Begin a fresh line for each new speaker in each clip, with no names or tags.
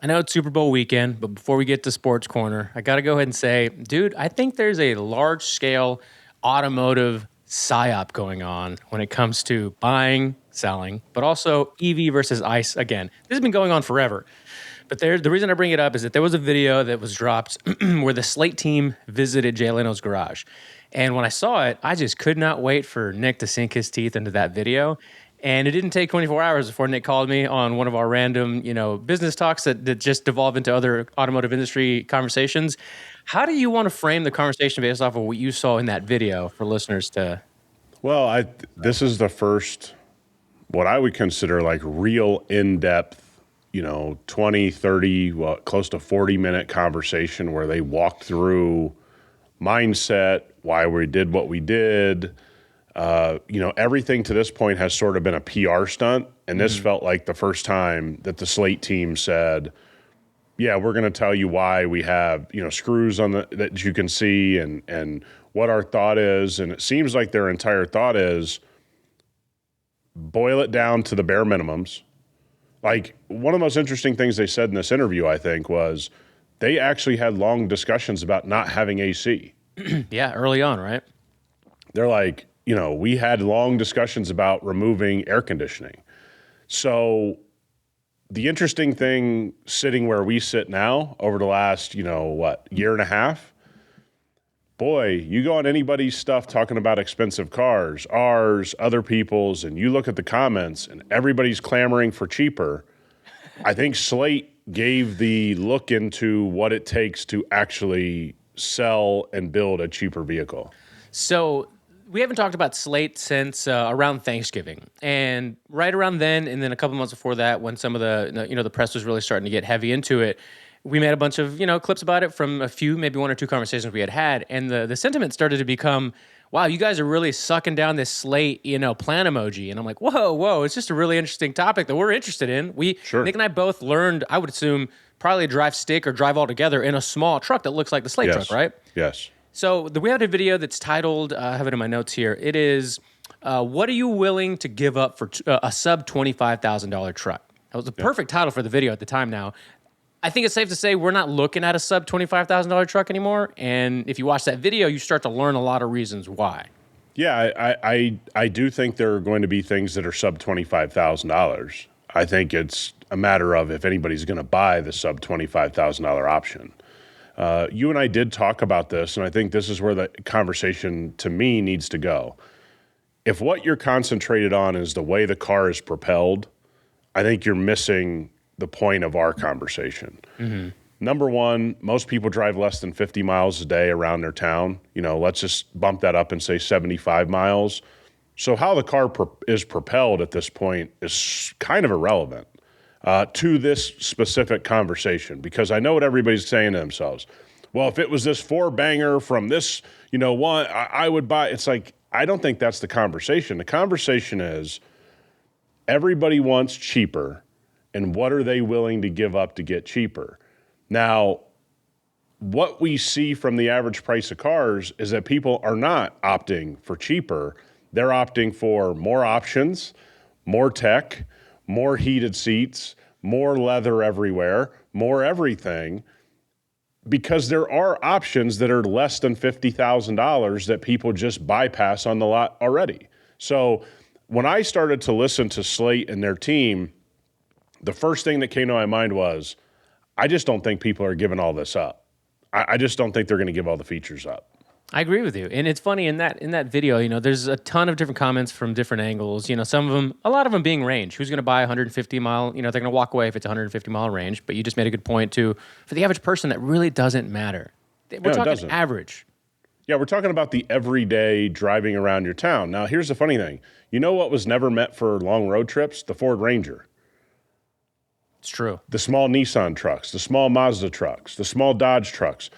I know it's Super Bowl weekend, but before we get to Sports Corner, I got to go ahead and say, dude, I think there's a large-scale automotive psyop going on when it comes to buying, selling, but also EV versus ICE. Again, this has been going on forever. But the reason I bring it up is that there was a video that was dropped where the Slate team visited Jay Leno's garage. And when I saw it, I just could not wait for Nick to sink his teeth into that video. And it didn't take 24 hours before Nick called me on one of our random, business talks that just devolve into other automotive industry conversations. How do you want to frame the conversation based off of what you saw in that video for listeners to?
Well, this is the first, what I would consider like real in-depth, 20, 30, close to 40-minute conversation where they walked through mindset, why we did what we did. Everything to this point has sort of been a PR stunt, and this felt like the first time that the Slate team said, yeah, we're going to tell you why we have, screws on that you can see and what our thought is. And it seems like their entire thought is boil it down to the bare minimums. Like, one of the most interesting things they said in this interview, I think, was they actually had long discussions about not having AC.
Yeah, early on, right?
They're like, we had long discussions about removing air conditioning. So the interesting thing sitting where we sit now over the last, year and a half, boy, you go on anybody's stuff talking about expensive cars, ours, other people's, and you look at the comments and everybody's clamoring for cheaper. I think Slate gave the look into what it takes to actually sell and build a cheaper vehicle.
So we haven't talked about Slate since around Thanksgiving, and right around then, and then a couple months before that, when some of the press was really starting to get heavy into it, we made a bunch of clips about it from a few, maybe one or two conversations we had, and the sentiment started to become, wow, you guys are really sucking down this Slate plan emoji, and I'm like, whoa, it's just a really interesting topic that we're interested in.
Sure.
Nick and I both learned, I would assume, probably drive stick or drive all together in a small truck that looks like the Slate truck, right?
Yes.
So we had a video that's titled, I have it in my notes here. It is, what are you willing to give up for a sub $25,000 truck? That was the perfect title for the video at the time now. I think it's safe to say we're not looking at a sub $25,000 truck anymore. And if you watch that video, you start to learn a lot of reasons why.
Yeah, I do think there are going to be things that are sub $25,000. I think it's a matter of if anybody's going to buy the sub $25,000 option. You and I did talk about this, and I think this is where the conversation, to me, needs to go. If what you're concentrated on is the way the car is propelled, I think you're missing the point of our conversation. Mm-hmm. Number one, most people drive less than 50 miles a day around their town. Let's just bump that up and say 75 miles. So how the car is propelled at this point is kind of irrelevant to this specific conversation, because I know what everybody's saying to themselves. Well, if it was this four-banger from this, one, I would buy. It's like, I don't think that's the conversation. The conversation is everybody wants cheaper, and what are they willing to give up to get cheaper? Now, what we see from the average price of cars is that people are not opting for cheaper. They're opting for more options, more tech, more heated seats, more leather everywhere, more everything, because there are options that are less than $50,000 that people just bypass on the lot already. So when I started to listen to Slate and their team, the first thing that came to my mind was, I just don't think people are giving all this up. I just don't think they're going to give all the features up.
I agree with you. And it's funny, in that video, there's a ton of different comments from different angles. Some of them, a lot of them being range. Who's going to buy 150 mile? They're going to walk away if it's 150 mile range. But you just made a good point too. For the average person, that really doesn't matter. We're talking average.
Yeah, we're talking about the everyday driving around your town. Now, here's the funny thing. You know what was never meant for long road trips? The Ford Ranger.
It's true.
The small Nissan trucks, the small Mazda trucks, the small Dodge trucks.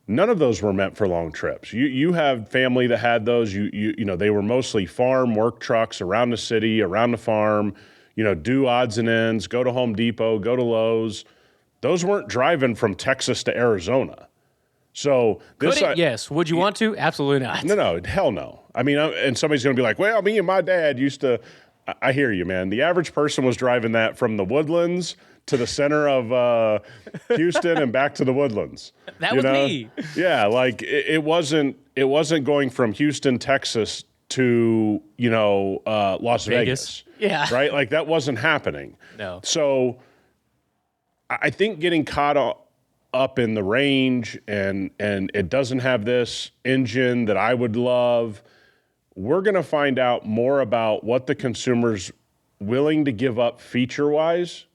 None of those were meant for long trips. You have family that had those. They were mostly farm work trucks around the city, around the farm. Do odds and ends, go to Home Depot, go to Lowe's. Those weren't driving from Texas to Arizona. So
yes. Would you want to? Absolutely not.
No, hell no. I mean, and somebody's going to be like, well, me and my dad used to. I hear you, man. The average person was driving that from the Woodlands to the center of Houston and back to the Woodlands.
That was me.
Yeah, like it wasn't going from Houston, Texas to Las Vegas.
Yeah.
Right? Like that wasn't happening.
No.
So I think getting caught up in the range and it doesn't have this engine that I would love. We're going to find out more about what the consumer's willing to give up feature-wise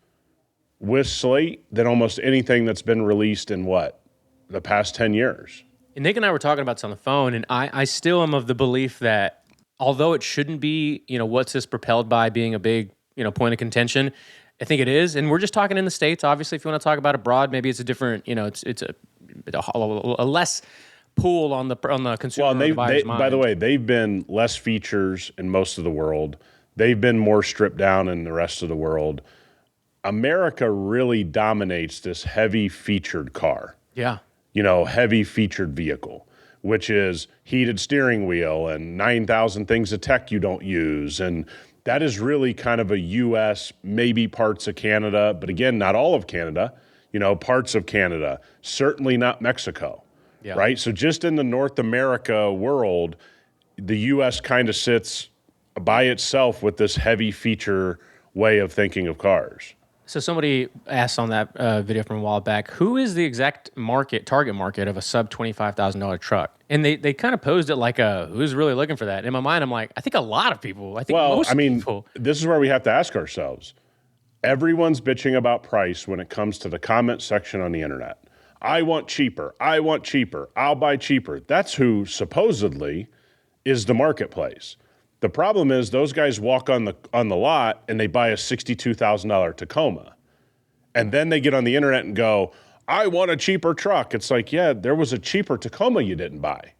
with Slate than almost anything that's been released in the past 10 years.
And Nick and I were talking about this on the phone, and I still am of the belief that although it shouldn't be, what's this propelled by being a big, point of contention, I think it is. And we're just talking in the States. Obviously, if you want to talk about abroad, maybe it's a different, it's a less pool on the consumer.
Well, by the way, they've been less features in most of the world. They've been more stripped down in the rest of the world. America really dominates this heavy featured car.
Yeah.
Heavy featured vehicle, which is heated steering wheel and 9,000 things of tech you don't use. And that is really kind of a U.S., maybe parts of Canada, but again, not all of Canada, parts of Canada, certainly not Mexico. Yeah. Right? So just in the North America world, the U.S. kind of sits by itself with this heavy feature way of thinking of cars.
So somebody asked on that video from a while back, who is the exact target market of a sub $25,000 truck? And they kind of posed it like who's really looking for that? In my mind, I'm like, I think a lot of people. I think most people.
This is where we have to ask ourselves. Everyone's bitching about price when it comes to the comment section on the internet. I want cheaper. I want cheaper. I'll buy cheaper. That's who supposedly is the marketplace. The problem is those guys walk on the lot and they buy a $62,000 Tacoma. And then they get on the internet and go, I want a cheaper truck. It's like, yeah, there was a cheaper Tacoma you didn't buy.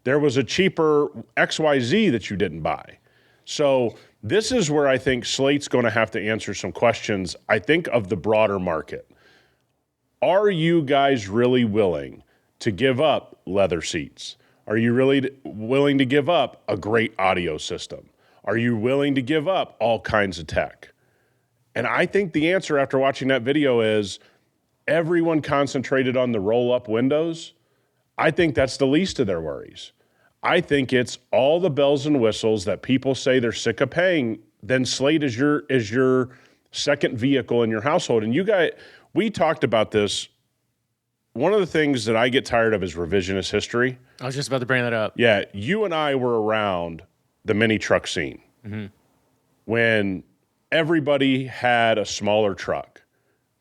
There was a cheaper XYZ that you didn't buy. So this is where I think Slate's going to have to answer some questions, I think, of the broader market. Are you guys really willing to give up leather seats? Are you really willing to give up a great audio system? Are you willing to give up all kinds of tech? And I think the answer after watching that video is everyone concentrated on the roll-up windows. I think that's the least of their worries. I think it's all the bells and whistles that people say they're sick of paying. Then Slate is your second vehicle in your household. And you guys, we talked about this. One of the things that I get tired of is revisionist history.
I was just about to bring that up.
Yeah, you and I were around the mini truck scene when everybody had a smaller truck,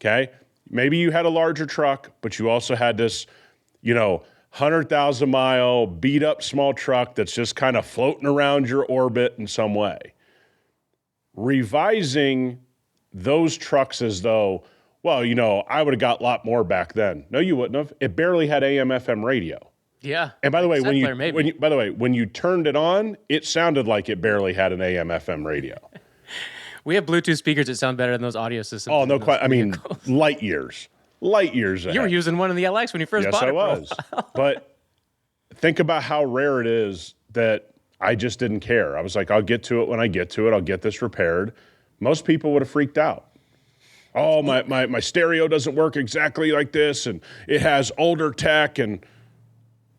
okay? Maybe you had a larger truck, but you also had this, 100,000-mile beat-up small truck that's just kind of floating around your orbit in some way. Revising those trucks as though, well, I would have got a lot more back then. No, you wouldn't have. It barely had AM/FM radio.
Yeah.
And by the way, when you turned it on, it sounded like it barely had an AM/FM radio.
We have Bluetooth speakers that sound better than those audio systems.
Oh, no, quite. I mean, light years ahead.
You were using one in the LX when you first bought it.
Yes, I was. But think about how rare it is that I just didn't care. I was like, I'll get to it when I get to it. I'll get this repaired. Most people would have freaked out. Oh, my stereo doesn't work exactly like this, and it has older tech, and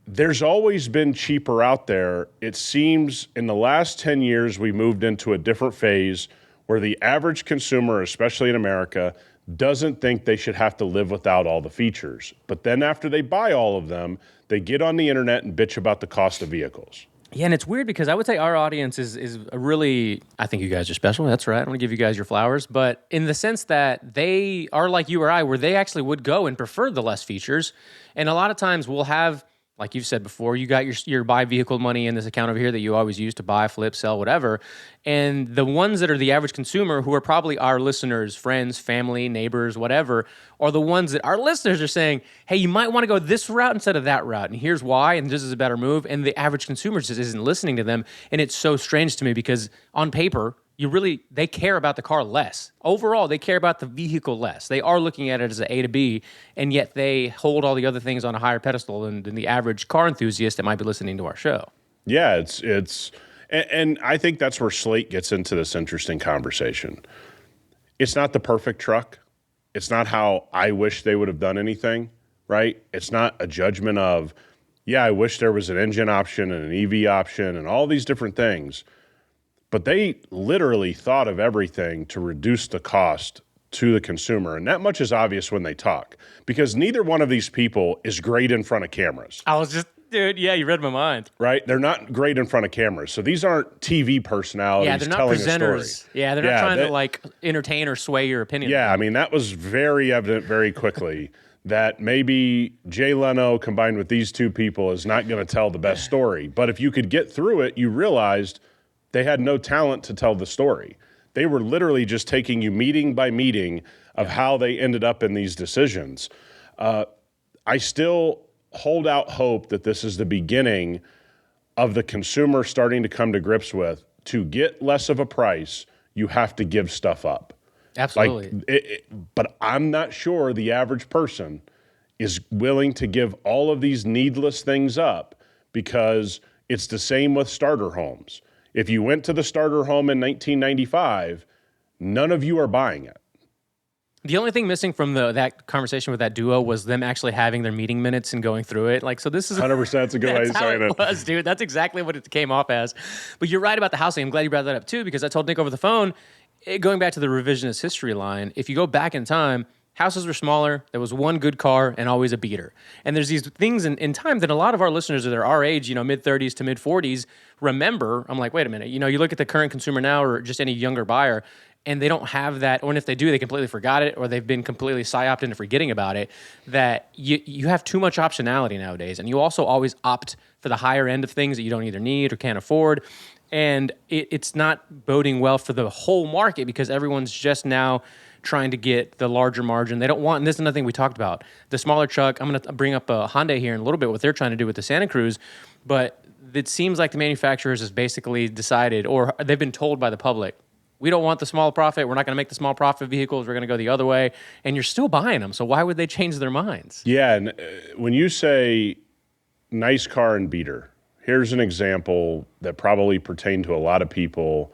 there's always been cheaper out there. It seems in the last 10 years, we moved into a different phase where the average consumer, especially in America, doesn't think they should have to live without all the features. But then after they buy all of them, they get on the internet and bitch about the cost of vehicles.
Yeah, and it's weird because I would say our audience is a really, I think you guys are special. That's right. I want to give you guys your flowers. But in the sense that they are like you or I, where they actually would go and prefer the less features. And a lot of times we'll have, like you've said before, you got your buy vehicle money in this account over here that you always use to buy, flip, sell, whatever. And the ones that are the average consumer, who are probably our listeners, friends, family, neighbors, whatever, are the ones that our listeners are saying, hey, you might want to go this route instead of that route. And here's why, and this is a better move. And the average consumer just isn't listening to them. And it's so strange to me because on paper, they care about the car less. Overall, they care about the vehicle less. They are looking at it as an A to B, and yet they hold all the other things on a higher pedestal than the average car enthusiast that might be listening to our show.
Yeah, and I think that's where Slate gets into this interesting conversation. It's not the perfect truck. It's not how I wish they would have done anything, right? It's not a judgment of, yeah, I wish there was an engine option and an EV option and all these different things. But they literally thought of everything to reduce the cost to the consumer. And that much is obvious when they talk, because neither one of these people is great in front of cameras.
Dude, yeah, you read my mind.
Right? They're not great in front of cameras. So these aren't TV personalities
Yeah, they're not
telling
presenters.
a story.
Yeah, they're not trying to like entertain or sway your opinion.
Yeah, I mean, that was very evident very quickly that maybe Jay Leno combined with these two people is not going to tell the best story. But if you could get through it, you realized they had no talent to tell the story. They were literally just taking you meeting by meeting of how they ended up in these decisions. I still hold out hope that this is the beginning of the consumer starting to come to grips with, to get less of a price, you have to give stuff up.
Absolutely.
But I'm not sure the average person is willing to give all of these needless things up, because it's the same with starter homes. If you went to the starter home in 1995, none of you are buying it.
The only thing missing from that conversation with that duo was them actually having their meeting minutes and going through it. Like, so this is
100%. It's a good way of saying it.
Was, dude. That's exactly what it came off as. But you're right about the housing. I'm glad you brought that up too, because I told Nick over the phone, going back to the revisionist history line, if you go back in time, houses were smaller. There was one good car and always a beater. And there's these things in time that a lot of our listeners that are our age, mid-30s to mid-40s, remember. I'm like, wait a minute. You look at the current consumer now, or just any younger buyer, and they don't have that, or if they do, they completely forgot it, or they've been completely psyoped into forgetting about it, that you have too much optionality nowadays. And you also always opt for the higher end of things that you don't either need or can't afford. And it's not boding well for the whole market, because everyone's just now trying to get the larger margin. They don't want, and this is another thing we talked about, the smaller truck. I'm going to bring up Hyundai here in a little bit, what they're trying to do with the Santa Cruz, but it seems like the manufacturers has basically decided, or they've been told by the public, we don't want the small profit. We're not going to make the small profit vehicles. We're going to go the other way. And you're still buying them. So why would they change their minds?
Yeah, and when you say nice car and beater, here's an example that probably pertained to a lot of people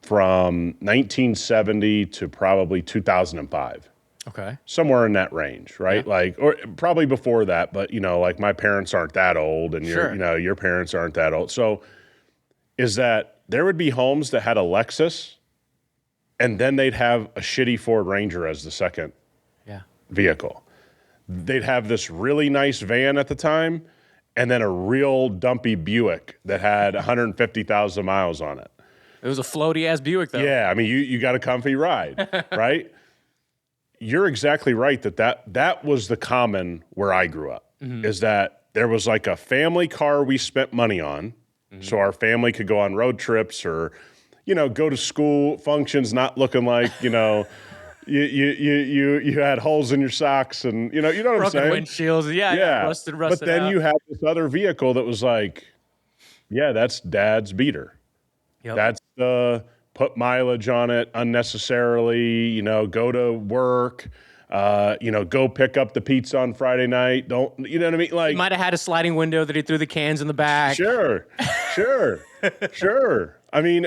from 1970 to probably 2005.
Okay.
Somewhere in that range, right?
Yeah.
Or probably before that, but like my parents aren't that old, and
Sure.
your parents aren't that old. So is that there would be homes that had a Lexus, and then they'd have a shitty Ford Ranger as the second vehicle. They'd have this really nice van at the time, and then a real dumpy Buick that had 150,000 miles on it.
It was a floaty-ass Buick, though.
Yeah, I mean, you got a comfy ride, right? You're exactly right that was the common where I grew up, is that there was like a family car we spent money on, so our family could go on road trips or, go to school functions not looking like, you had holes in your socks and, you know what I'm saying?
Broken windshields, yeah. Rusted
But then
out.
you had this other vehicle that was like, yeah, that's dad's beater.
Yep.
That's put mileage on it unnecessarily, go to work, go pick up the pizza on Friday night. Don't, you know what I mean? Like,
He might have had a sliding window that he threw the cans in the back.
Sure. I mean,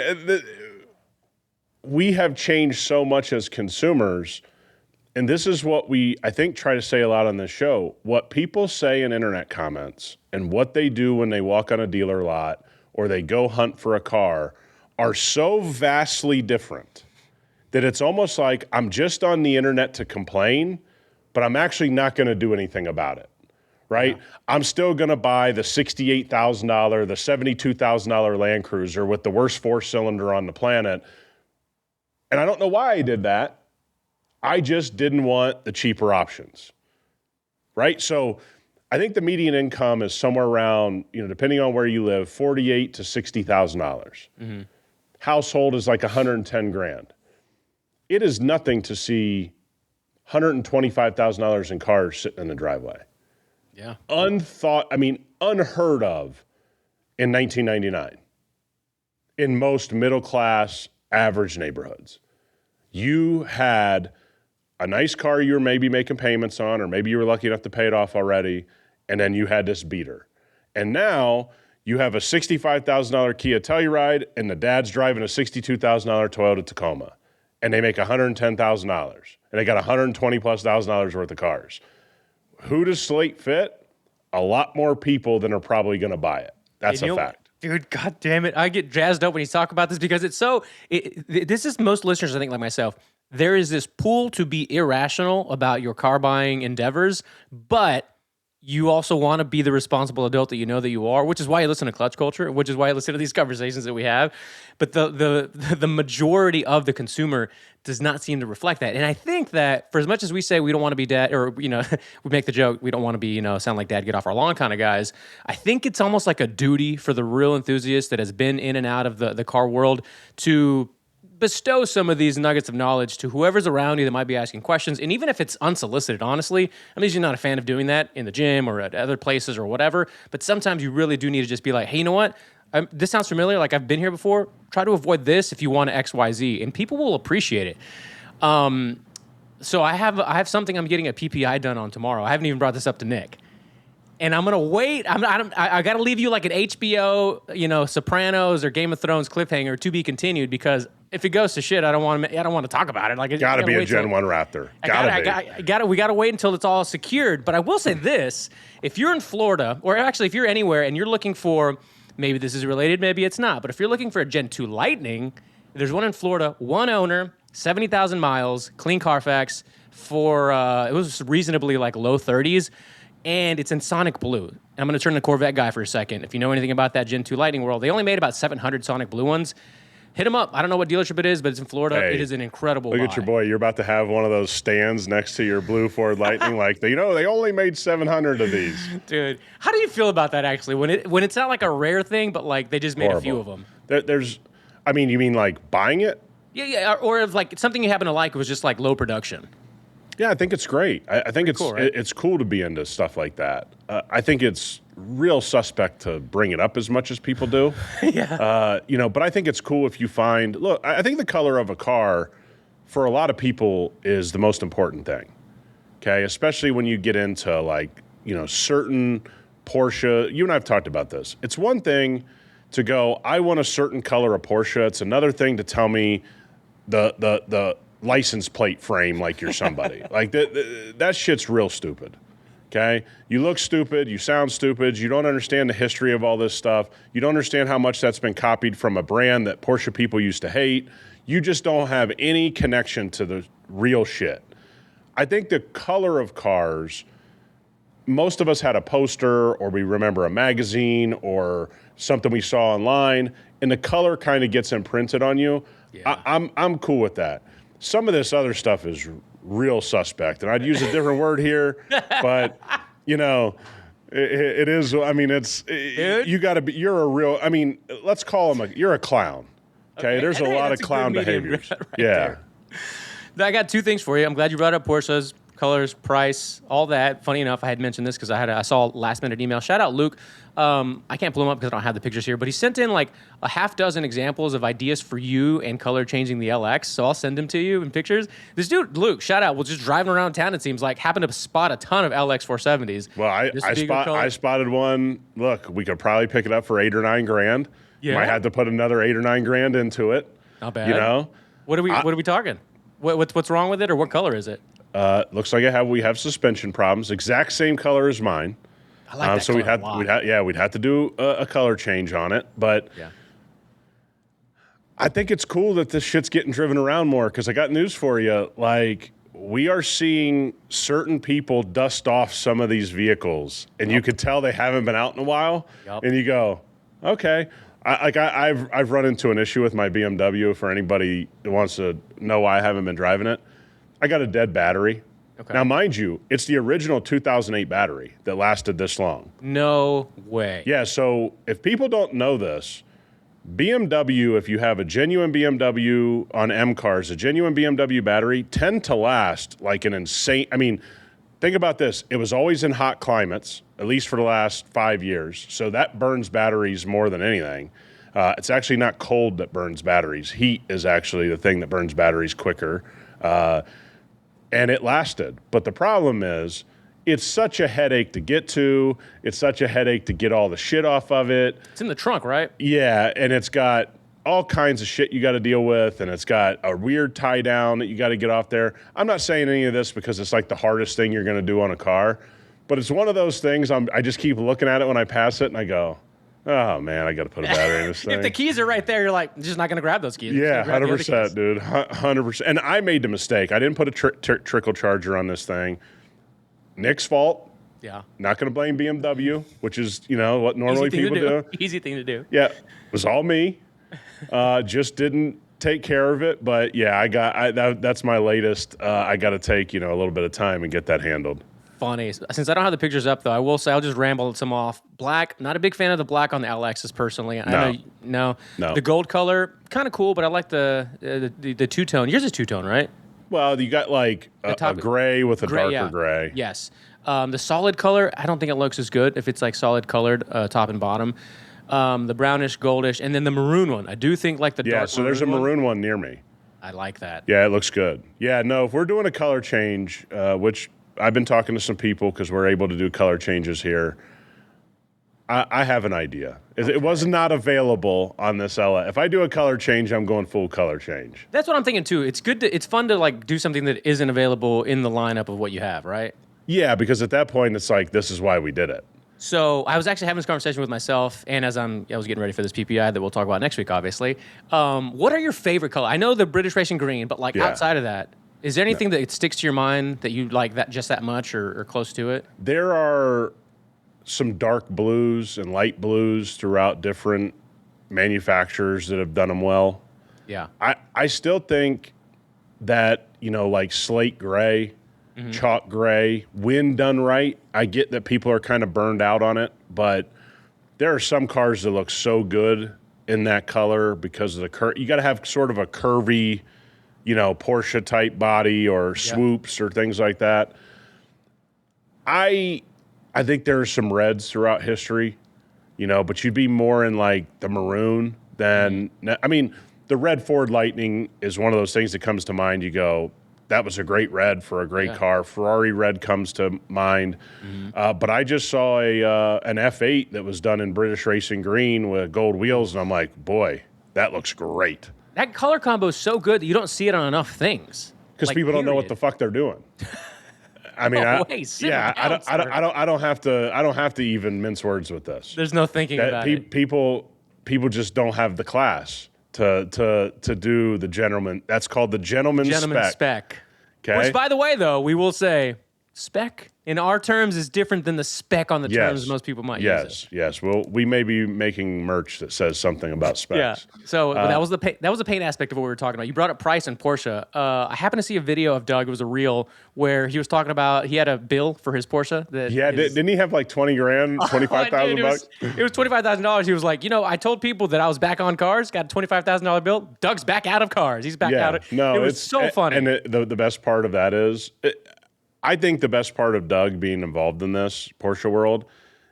we have changed so much as consumers, and this is what I think, try to say a lot on this show. What people say in internet comments and what they do when they walk on a dealer lot or they go hunt for a car are so vastly different that it's almost like I'm just on the internet to complain, but I'm actually not going to do anything about it, right? Yeah. I'm still going to buy the $68,000, the $72,000 Land Cruiser with the worst four-cylinder on the planet. And I don't know why I did that. I just didn't want the cheaper options, right? So I think the median income is somewhere around, depending on where you live, $48,000 to $60,000. Mm-hmm. Household is like $110,000. It is nothing to see $125,000 in cars sitting in the driveway.
Yeah.
Unheard of in 1999 in most middle-class average neighborhoods. You had a nice car you were maybe making payments on, or maybe you were lucky enough to pay it off already, and then you had this beater. And now you have a $65,000 Kia Telluride, and the dad's driving a $62,000 Toyota Tacoma. and they make $110,000 and they got $120,000+ worth of cars. Who does Slate fit? A lot more people than are probably going to buy it. That's a fact.
Dude, God damn it. I get jazzed up when you talk about this because it's so, this is most listeners, I think, like myself. There is this pull to be irrational about your car buying endeavors, but you also want to be the responsible adult that you know that you are, which is why you listen to Clutch Culture, which is why you listen to these conversations that we have. But the majority of the consumer does not seem to reflect that. And I think that for as much as we say we don't want to be dad, or, we make the joke, we don't want to be, sound like dad, get off our lawn kind of guys. I think it's almost like a duty for the real enthusiast that has been in and out of the car world to bestow some of these nuggets of knowledge to whoever's around you that might be asking questions. And even if it's unsolicited, honestly, I'm usually not a fan of doing that in the gym or at other places or whatever. But sometimes you really do need to just be like, hey, you know what? This sounds familiar. Like I've been here before. Try to avoid this if you want to X, Y, Z. And people will appreciate it. So I have something I'm getting a PPI done on tomorrow. I haven't even brought this up to Nick. And I'm gonna wait. I gotta leave you like an HBO, Sopranos or Game of Thrones cliffhanger to be continued because if it goes to shit, I don't want to talk about it. Like it
gotta be a Gen 1 Raptor.
We gotta wait until it's all secured. But I will say this: if you're in Florida, or actually if you're anywhere and you're looking for, maybe this is related, maybe it's not. But if you're looking for a Gen 2 Lightning, there's one in Florida, one owner, 70,000 miles, clean Carfax for it was reasonably like low 30s. And it's in Sonic Blue. And I'm going to turn to Corvette guy for a second. If you know anything about that Gen 2 Lightning world, they only made about 700 Sonic Blue ones. Hit them up. I don't know what dealership it is, but it's in Florida.
Hey,
it is an incredible
Look
buy.
at your boy. You're about to have one of those stands next to your blue Ford Lightning. Like, they only made 700 of these.
Dude, how do you feel about that, actually? When it's not like a rare thing, but like they just made a few of them.
You mean like buying it?
Yeah. Or if like something you happen to like, it was just like low production.
Yeah, I think it's great. I think it's cool, right? It's cool to be into stuff like that. I think it's real suspect to bring it up as much as people do.
Yeah.
But I think it's cool if you find. Look, I think the color of a car, for a lot of people, is the most important thing. Okay, especially when you get into like certain Porsche. You and I've talked about this. It's one thing to go, I want a certain color of Porsche. It's another thing to tell me the license plate frame like you're somebody. Like that shit's real stupid. Okay? You look stupid, you sound stupid, you don't understand the history of all this stuff. You don't understand how much that's been copied from a brand that Porsche people used to hate. You just don't have any connection to the real shit. I think the color of cars, most of us had a poster or we remember a magazine or something we saw online, and the color kind of gets imprinted on you. Yeah. I'm cool with that. Some of this other stuff is real suspect, and I'd use a different word here, but it is. I mean, it's you got to be. You're a real. I mean, let's call him you're a clown. Okay, there's a lot of clown behaviors. Right yeah.
There. I got two things for you. I'm glad you brought up Porsches, colors, price, all that. Funny enough, I had mentioned this because I saw a last minute email. Shout out Luke. I can't pull him up because I don't have the pictures here, but he sent in like a half dozen examples of ideas for you and color changing the LX. So I'll send them to you in pictures. This dude, Luke, shout out, was just driving around town, it seems like, happened to spot a ton of LX 470s.
Well, I spotted one. Look, we could probably pick it up for $8 or $9 grand. Yeah. Might have to put another $8 or $9 grand into it.
Not bad. What are we talking? What's wrong with it, or what color is it?
Looks like we have suspension problems. Exact same color as mine.
I like that
so
color
we'd have to do a color change on it. But yeah. I think it's cool that this shit's getting driven around more because I got news for you. Like, we are seeing certain people dust off some of these vehicles, and you could tell they haven't been out in a while. Yep. And you go, okay. I've run into an issue with my BMW. For anybody that wants to know why I haven't been driving it, I got a dead battery. Okay. Now, mind you, it's the original 2008 battery that lasted this long.
No way.
Yeah, so if people don't know this, BMW, if you have a genuine BMW on M cars, a genuine BMW battery, tend to last like an insane. I mean, think about this. It was always in hot climates, at least for the last 5 years. So that burns batteries more than anything. It's actually not cold that burns batteries. Heat is actually the thing that burns batteries quicker. And it lasted. But the problem is, it's such a headache to get to. It's such a headache to get all the shit off of it.
It's in the trunk, right?
Yeah, and it's got all kinds of shit you got to deal with, and it's got a weird tie down that you got to get off there. I'm not saying any of this because it's like the hardest thing you're going to do on a car, but it's one of those things I just keep looking at it when I pass it, and I go, oh man, I got to put a battery in this thing.
If the keys are right there, you're like, just not going to grab those keys.
Yeah, 100%, dude. 100%. And I made the mistake. I didn't put a trickle charger on this thing. Nick's fault.
Yeah.
Not going to blame BMW, which is, what normally people do.
Easy thing to do.
Yeah. It was all me. Just didn't take care of it. But yeah, that's my latest. I got to take, a little bit of time and get that handled.
Funny. Since I don't have the pictures up, though, I will say I'll just ramble some off. Black, not a big fan of the black on the LXs personally. No. The gold color, kind of cool, but I like the two-tone. Yours is two-tone, right?
Well, you got like a gray with a darker gray.
Yes. The solid color, I don't think it looks as good if it's like solid colored top and bottom. The brownish, goldish, and then the maroon one. I do think like the dark
Yeah, so there's a maroon one near me.
I like that.
Yeah, it looks good. Yeah, no, if we're doing a color change, which I've been talking to some people because we're able to do color changes here, I have an idea. Okay. It was not available on this LA. If I do a color change, I'm going full color change.
That's what I'm thinking too. It's fun to like do something that isn't available in the lineup of what you have, right?
Yeah, because at that point, it's like, this is why we did it.
So I was actually having this conversation with myself, and as I was getting ready for this PPI that we'll talk about next week, obviously. What are your favorite colors? I know the British Racing Green, but outside of that, is there anything that sticks to your mind that you like that just that much or close to it?
There are some dark blues and light blues throughout different manufacturers that have done them well.
Yeah.
I still think that, like slate gray, chalk gray, when done right, I get that people are kind of burned out on it, but there are some cars that look so good in that color because of the curve. You got to have sort of a curvy, Porsche type body or swoops or things like that. I think there are some reds throughout history, but you'd be more in like the maroon than, the red Ford Lightning is one of those things that comes to mind. You go, that was a great red for a great car. Ferrari red comes to mind. But I just saw an F8 that was done in British Racing Green with gold wheels, and I'm like, boy, that looks great.
That color combo is so good that you don't see it on enough things.
Because people don't know what the fuck they're doing. I don't have to even mince words with this.
There's no thinking about it.
People just don't have the class to do the gentleman. That's called the gentleman spec. Okay.
Which, by the way, though, we will say spec in our terms is different than the spec on the terms most people might use it.
Yes. Well, we may be making merch that says something about specs.
Yeah. So that was the paint aspect of what we were talking about. You brought up price and Porsche. I happened to see a video of Doug. It was a reel where he was talking about he had a bill for his Porsche.
Didn't he have like 20 grand, 25,000 bucks?
It was $25,000. He was like, I told people that I was back on cars. Got a $25,000 bill. Doug's back out of cars. He's back out of. No, it was so funny.
And the best part of that is. I think the best part of Doug being involved in this Porsche world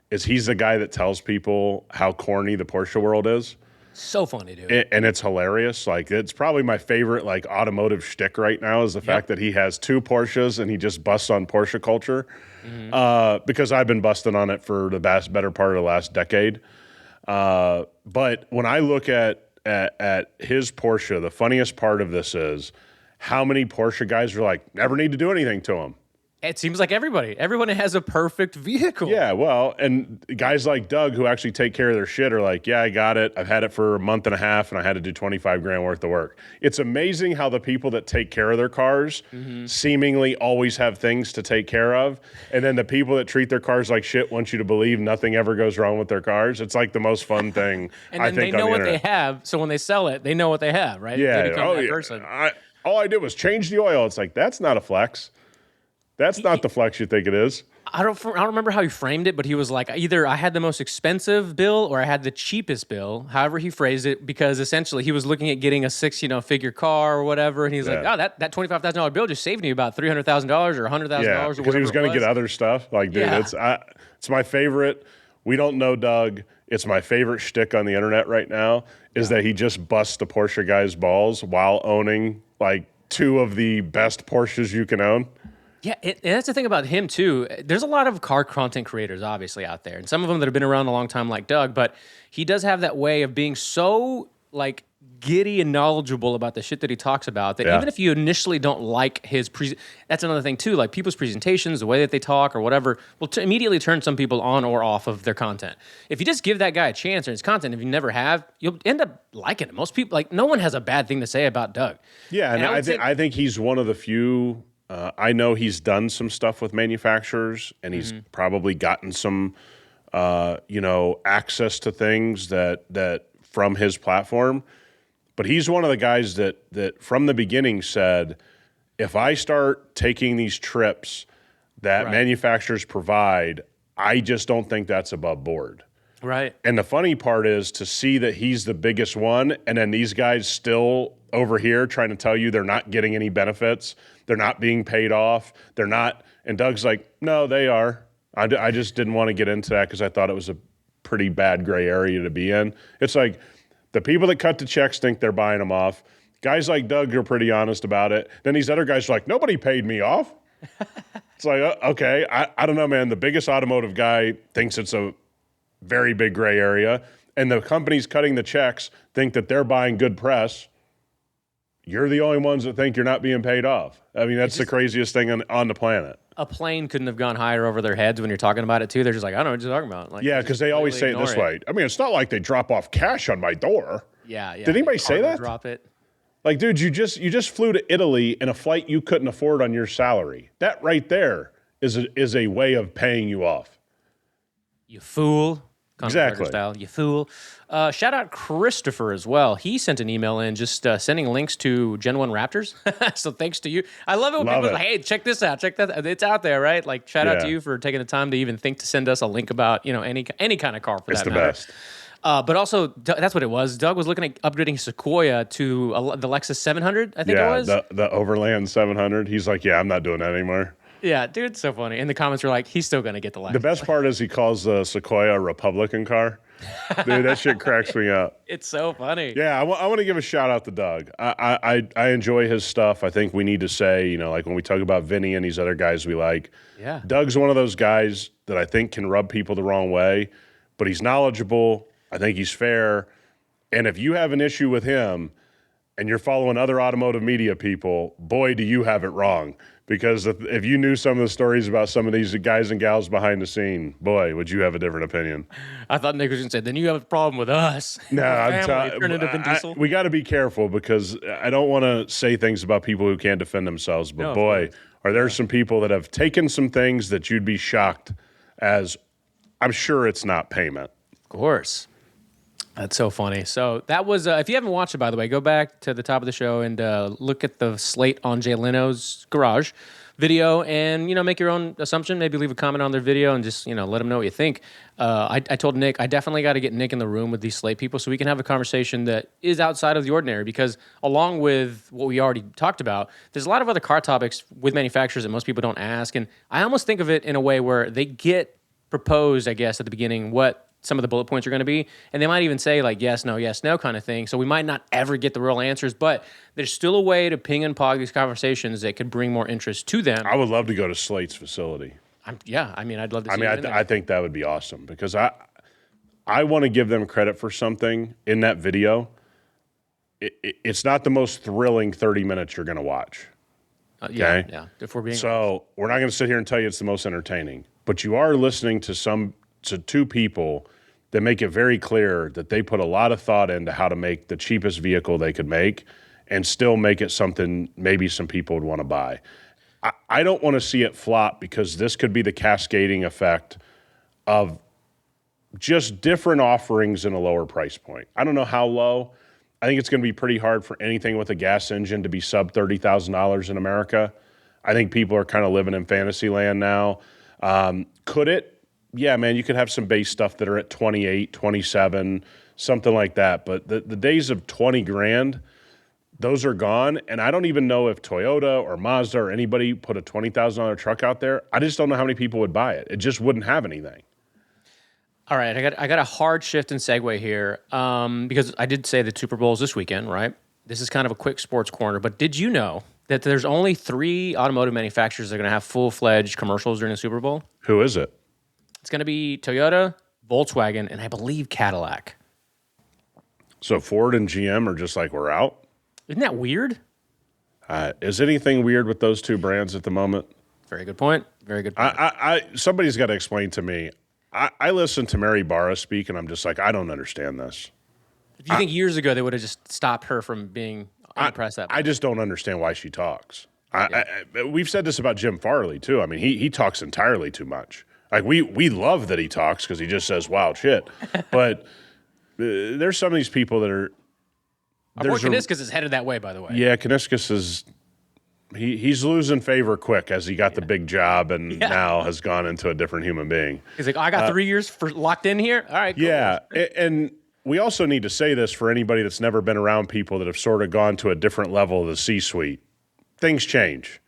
is he's the guy that tells people how corny the Porsche world is.
So funny, dude.
And it's hilarious. Like, it's probably my favorite, like, automotive shtick right now is the fact that he has 2 Porsches and he just busts on Porsche culture. Because I've been busting on it for the better part of the last decade. But when I look at his Porsche, the funniest part of this is how many Porsche guys are like, never need to do anything to him.
It seems like everyone has a perfect vehicle.
Yeah, well, and guys like Doug who actually take care of their shit are like, yeah, I got it. I've had it for a month and a half, and I had to do 25 grand worth of work. It's amazing how the people that take care of their cars seemingly always have things to take care of, and then the people that treat their cars like shit want you to believe nothing ever goes wrong with their cars. It's like the most fun thing.
And then they know what they have, so when they sell it, they know what they have, right?
Yeah,
they become that person.
All I did was change the oil. It's like, that's not a flex. That's not the flex you think it is.
I don't remember how he framed it, but he was like, either I had the most expensive bill or I had the cheapest bill, however he phrased it, because essentially he was looking at getting a 6-figure car or whatever, and he's like, oh, that $25,000 bill just saved me about $300,000 or $100,000 or whatever.
Because he was going to get other stuff. Like, dude, it's my favorite. We don't know Doug. It's my favorite shtick on the internet right now is that he just busts the Porsche guy's balls while owning like 2 of the best Porsches you can own.
Yeah, and that's the thing about him, too. There's a lot of car content creators, obviously, out there. And some of them that have been around a long time, like Doug. But he does have that way of being so, like, giddy and knowledgeable about the shit that he talks about, that
Yeah.
even if you initially don't like his that's another thing too, like people's presentations, the way that they talk or whatever, will immediately turn some people on or off of their content. If you just give that guy a chance or his content, if you never have, you'll end up liking it. Most people, like, no one has a bad thing to say about Doug.
Yeah, and I think he's one of the few. I know he's done some stuff with manufacturers, and he's probably gotten some, access to things that from his platform. But he's one of the guys that from the beginning said, if I start taking these trips that manufacturers provide, I just don't think that's above board.
Right.
And the funny part is to see that he's the biggest one, and then these guys still over here trying to tell you they're not getting any benefits, they're not being paid off, they're not. And Doug's like, no, they are. I just didn't want to get into that because I thought it was a pretty bad gray area to be in. It's like the people that cut the checks think they're buying them off. Guys like Doug are pretty honest about it. Then these other guys are like, nobody paid me off. It's like, okay, I don't know, man. The biggest automotive guy thinks it's a very big gray area, and the companies cutting the checks think that they're buying good press. You're the only ones that think you're not being paid off. I mean, that's the craziest thing on the planet.
A plane couldn't have gone higher over their heads when you're talking about it too. They're just like, I don't know what you're talking about. Like,
Yeah, because they always say it this way. I mean, it's not like they drop off cash on my door.
Yeah.
Did anybody say that?
Drop it.
Like, dude, you just flew to Italy in a flight you couldn't afford on your salary. That right there is a way of paying you off.
You fool.
Exactly.
Style. You fool. Shout out Christopher as well. He sent an email in just sending links to Gen 1 Raptors. So thanks to you. I love it when people are like, hey, check this out. Check that. It's out there, right? Like, shout out to you for taking the time to even think to send us a link about, any kind of car for that matter. It's the best. But also, that's what it was. Doug was looking at upgrading Sequoia to the Lexus 700, I think it was.
Yeah, the Overland 700. He's like, yeah, I'm not doing that anymore.
Yeah, dude, it's so funny. And the comments were like, he's still going to get the Lexus.
The best part is he calls the Sequoia a Republican car. Dude, that shit cracks me up.
It's so funny.
Yeah, I want to give a shout out to Doug. I enjoy his stuff. I think we need to say, like when we talk about Vinny and these other guys we like, Doug's one of those guys that I think can rub people the wrong way, but he's knowledgeable. I think he's fair. And if you have an issue with him and you're following other automotive media people, boy, do you have it wrong. Because if you knew some of the stories about some of these guys and gals behind the scene, boy, would you have a different opinion.
I thought Nick was going to say, then you have a problem with us.
No, we got to be careful because I don't want to say things about people who can't defend themselves. But boy, are there some people that have taken some things that you'd be shocked as, I'm sure it's not payment.
Of course. That's so funny. So that was, if you haven't watched it, by the way, go back to the top of the show and look at the Slate on Jay Leno's garage video and, make your own assumption. Maybe leave a comment on their video and just, let them know what you think. I told Nick, I definitely got to get Nick in the room with these Slate people so we can have a conversation that is outside of the ordinary because along with what we already talked about, there's a lot of other car topics with manufacturers that most people don't ask. And I almost think of it in a way where they get proposed, I guess, at the beginning what some of the bullet points are going to be. And they might even say like, yes, no kind of thing. So we might not ever get the real answers, but there's still a way to ping and pog these conversations that could bring more interest to them.
I would love to go to Slate's facility.
I'd love to see
I think that would be awesome because I want to give them credit for something in that video. It's not the most thrilling 30 minutes you're going to watch. Okay?
Yeah. If we're being
we're not going to sit here and tell you it's the most entertaining, but you are listening to two people that make it very clear that they put a lot of thought into how to make the cheapest vehicle they could make and still make it something maybe some people would want to buy. I don't want to see it flop because this could be the cascading effect of just different offerings in a lower price point. I don't know how low. I think it's going to be pretty hard for anything with a gas engine to be sub $30,000 in America. I think people are kind of living in fantasy land now. Could it? Yeah, man, you could have some base stuff that are at 28, 27, something like that. But the days of 20 grand, those are gone. And I don't even know if Toyota or Mazda or anybody put a $20,000 truck out there. I just don't know how many people would buy it. It just wouldn't have anything.
All right, I got a hard shift and segue here because I did say the Super Bowl's this weekend, right? This is kind of a quick sports corner. But did you know that there's only 3 automotive manufacturers that are going to have full-fledged commercials during the Super Bowl?
Who is it?
It's going to be Toyota, Volkswagen, and I believe Cadillac.
So Ford and GM are just like, we're out.
Isn't that weird?
Is anything weird with those two brands at the moment?
Very good point. Very good point.
Somebody's got to explain to me. I listen to Mary Barra speak, and I'm just like, I don't understand this.
Do you think years ago they would have just stopped her from being on the press that much?
I just don't understand why she talks. We've said this about Jim Farley, too. I mean, he talks entirely too much. Like, we love that he talks because he just says wild shit. But there's some of these people that are...
Our boy Kaniskas is headed that way, by the way.
Yeah, Kaniskas is... He's losing favor quick as he got the big job and now has gone into a different human being.
He's like, I got 3 years locked in here? All right, cool.
Yeah, and we also need to say this for anybody that's never been around people that have sort of gone to a different level of the C-suite. Things change.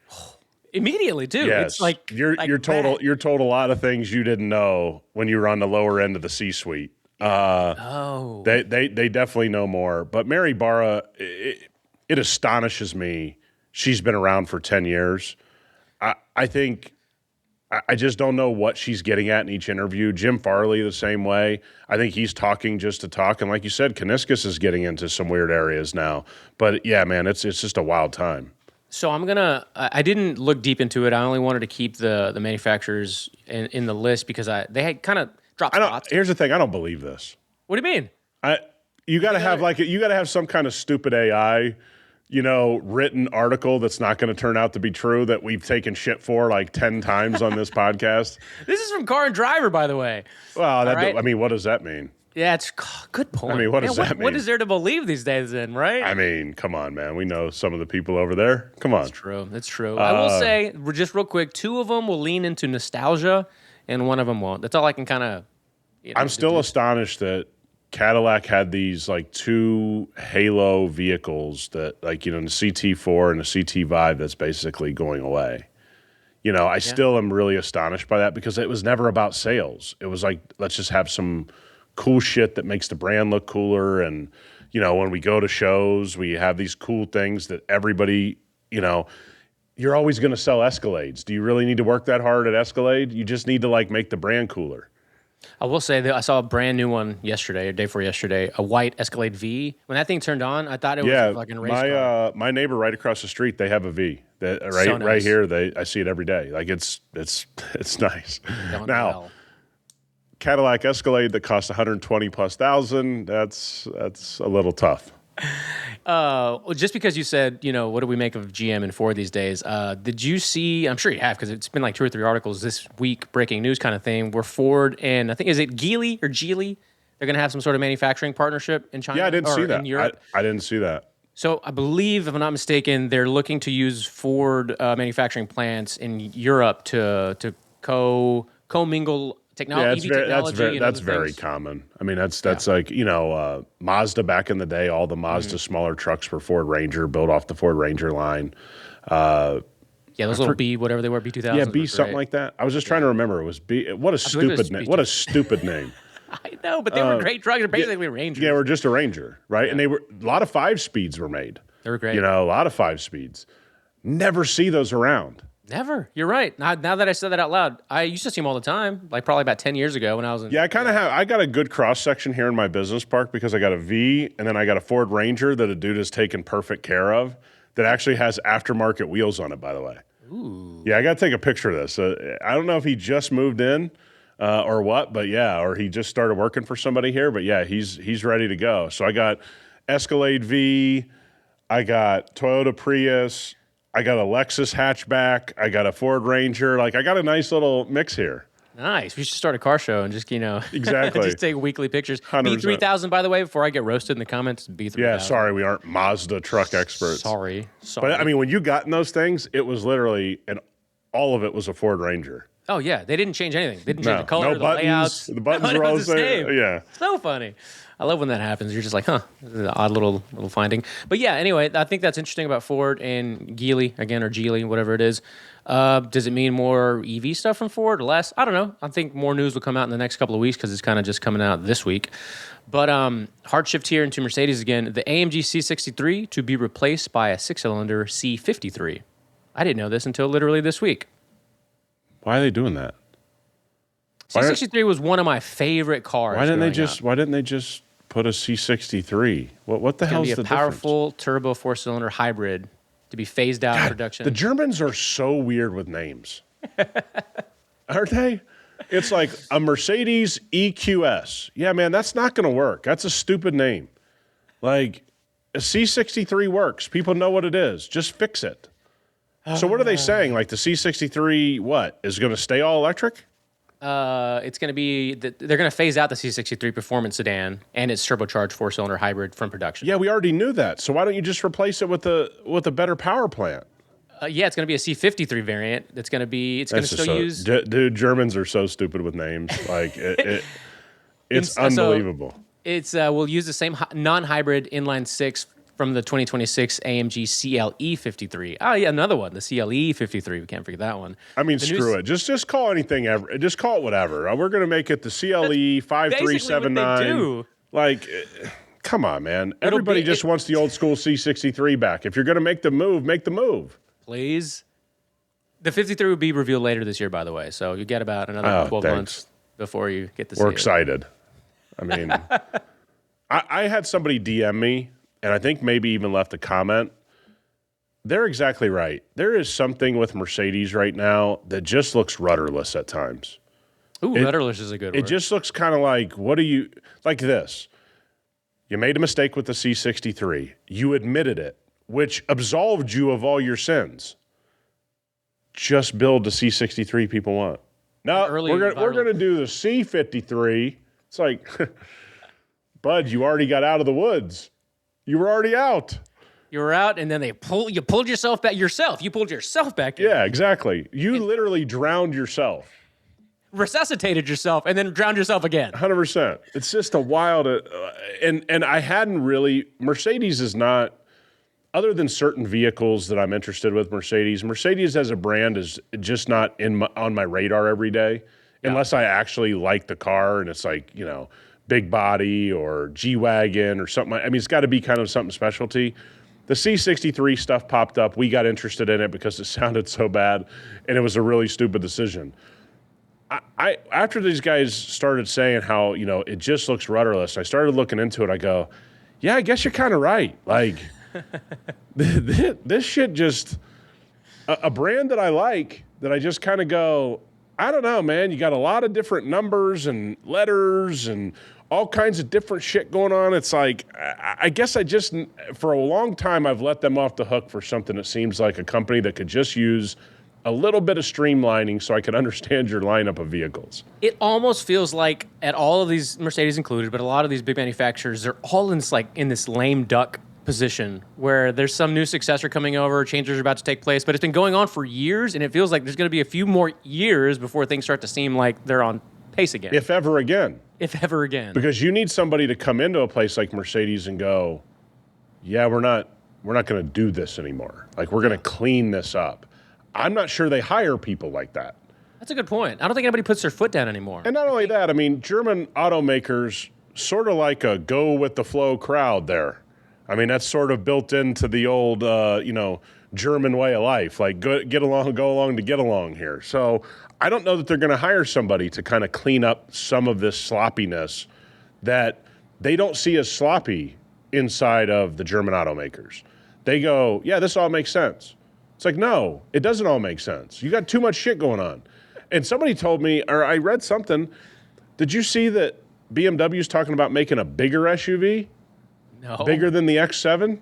Immediately, too.
Yes.
It's like
you're told a lot of things you didn't know when you were on the lower end of the C-suite. They definitely know more. But Mary Barra, it astonishes me. She's been around for 10 years. I think I just don't know what she's getting at in each interview. Jim Farley the same way. I think he's talking just to talk. And like you said, Kaniskas is getting into some weird areas now. But yeah, man, it's just a wild time.
So I didn't look deep into it. I only wanted to keep the manufacturers in the list because they had kind of dropped spots.
Here's the thing. I don't believe this.
What do you mean?
You got to have some kind of stupid AI, written article that's not going to turn out to be true that we've taken shit for like 10 times on this podcast.
This is from Car and Driver, by the way.
Well, I mean, what does that mean?
Yeah, it's good point.
I mean, what does that mean?
What is there to believe these days then, right?
I mean, come on, man. We know some of the people over there. Come on.
It's true. I will say, just real quick, 2 of them will lean into nostalgia and 1 of them won't. That's all I can kind of...
I'm still astonished that Cadillac had these like 2 halo vehicles that the CT4 and the CT Vibe that's basically going away. I still am really astonished by that because it was never about sales. It was like, let's just have some cool shit that makes the brand look cooler. And, when we go to shows, we have these cool things that everybody, you're always going to sell Escalades. Do you really need to work that hard at Escalade? You just need to make the brand cooler.
I will say that I saw a brand new one yesterday, or day before yesterday, a white Escalade V. When that thing turned on, I thought it was like a race car.
My neighbor right across the street, they have a V.
Nice.
Right here, I see it every day. Like it's nice. Now, Cadillac Escalade that costs $120,000+, that's a little tough.
Just because you said, what do we make of GM and Ford these days? Did you see, I'm sure you have, because it's been like 2 or 3 articles this week, breaking news kind of thing, where Ford and I think, is it Geely or Geely? They're going to have some sort of manufacturing partnership in China?
Yeah, I didn't see that.
In Europe?
I didn't see that.
So I believe, if I'm not mistaken, they're looking to use Ford manufacturing plants in Europe to commingle technology.
That's very common. I mean, that's like, Mazda back in the day, all the Mazda smaller trucks were Ford Ranger, built off the Ford Ranger line.
Those little B, whatever they were, B2000.
Yeah, B something like that. I was just trying to remember. It was B. What a stupid name. What a stupid name.
I know, but they were great trucks. They're basically Rangers.
Yeah, we're just a Ranger, right? Yeah. And they were a lot of 5-speeds were made.
They were great.
A lot of 5-speeds. Never see those around.
Never. You're right. Now that I said that out loud, I used to see them all the time, like probably about 10 years ago when I was in...
Yeah, I got a good cross-section here in my business park because I got a V, and then I got a Ford Ranger that a dude has taken perfect care of that actually has aftermarket wheels on it, by the way.
Ooh.
Yeah, I got to take a picture of this. I don't know if he just moved in or what, but yeah, or he just started working for somebody here, but yeah, he's ready to go. So I got Escalade V, I got Toyota Prius, I got a Lexus hatchback, I got a Ford Ranger. Like, I got a nice little mix here.
Nice. We should start a car show and just,
exactly.
just take weekly pictures.
100%.
B3000, by the way, before I get roasted in the comments, B3000.
Yeah, sorry, we aren't Mazda truck experts.
Sorry.
But I mean, when you got in those things, it was literally, and all of it was a Ford Ranger.
Oh, yeah. They didn't change anything. They didn't change the color, the
buttons,
layouts.
The buttons were all the same. Yeah.
So funny. I love when that happens. You're just like, this is an odd little finding. But yeah, anyway, I think that's interesting about Ford and Geely, again, or Geely, whatever it is. Does it mean more EV stuff from Ford or less? I don't know. I think more news will come out in the next couple of weeks because it's kind of just coming out this week. But hard shift here into Mercedes again. The AMG C63 to be replaced by a 6-cylinder C53. I didn't know this until literally this week.
Why are they doing that?
C63 was one of my favorite cars.
Why didn't they just put put a C63. What the
It's
hell
going
is
to
the
be a powerful turbo 4-cylinder hybrid to be phased out in production.
The Germans are so weird with names. Aren't they? It's like a Mercedes EQS. Yeah, man, that's not going to work. That's a stupid name. Like, a C63 works. People know what it is. Just fix it. So what are they saying? Like, the C63, what, is going to stay all electric?
It's going to be they're going to phase out the C63 performance sedan and its turbocharged 4-cylinder hybrid from production.
Yeah, we already knew that. So why don't you just replace it with a better power plant?
Yeah, it's going to be a C53 variant. It's going to still use.
Dude, Germans are so stupid with names. Like it's unbelievable.
We'll use the same non-hybrid inline six from the 2026 AMG CLE 53. Oh yeah, another one, the CLE 53. We can't forget that one.
I mean, screw it. Just call anything ever. Just call it whatever. We're going to make it the CLE 5379. Like, come on, man. Everybody just wants the old school C63 back. If you're going to make the move, make the move.
Please. The 53 will be revealed later this year, by the way. So you get about another 12 months before you get to see it.
We're excited. I mean, I had somebody DM me, and I think maybe even left a comment. They're exactly right. There is something with Mercedes right now that just looks rudderless at times.
Ooh, rudderless is a good word.
It just looks kind of like, like this. You made a mistake with the C63. You admitted it, which absolved you of all your sins. Just build the C63 people want. No, we're going to do the C53. It's like, bud, you already got out of the woods. You were already out.
You were out, and then you pulled yourself back yourself. You pulled yourself back in.
Yeah, exactly. You literally drowned yourself.
Resuscitated yourself, and then drowned yourself again.
100%. It's just a wild, and I hadn't really, Mercedes is not, other than certain vehicles that I'm interested with Mercedes as a brand is just not on my radar every day, unless I actually like the car and it's like, big body or G-Wagon or something. I mean, it's got to be kind of something specialty. The C63 stuff popped up. We got interested in it because it sounded so bad, and it was a really stupid decision. I after these guys started saying how, it just looks rudderless, I started looking into it. I go, yeah, I guess you're kind of right. Like, this shit just, a brand that I like, that I just kind of go, I don't know, man. You got a lot of different numbers and letters and all kinds of different shit going on. It's like, I guess for a long time, I've let them off the hook for something that seems like a company that could just use a little bit of streamlining so I can understand your lineup of vehicles.
It almost feels like at all of these, Mercedes included, but a lot of these big manufacturers, they're all in this lame duck position where there's some new successor coming over, changes are about to take place, but it's been going on for years, and it feels like there's going to be a few more years before things start to seem like they're on pace again.
If ever again.
If ever again.
Because you need somebody to come into a place like Mercedes and go, yeah, we're not going to do this anymore. Like, we're going to clean this up. I'm not sure they hire people like that.
That's a good point. I don't think anybody puts their foot down anymore.
And not only that, I mean, German automakers, sort of like a go with the flow crowd there. I mean, that's sort of built into the old, German way of life. Like, go along to get along here. So I don't know that they're going to hire somebody to kind of clean up some of this sloppiness that they don't see as sloppy inside of the German automakers. They go, yeah, this all makes sense. It's like, no, it doesn't all make sense. You got too much shit going on. And somebody told me, or I read something, did you see that BMW's talking about making a bigger SUV?
No.
Bigger than the X7?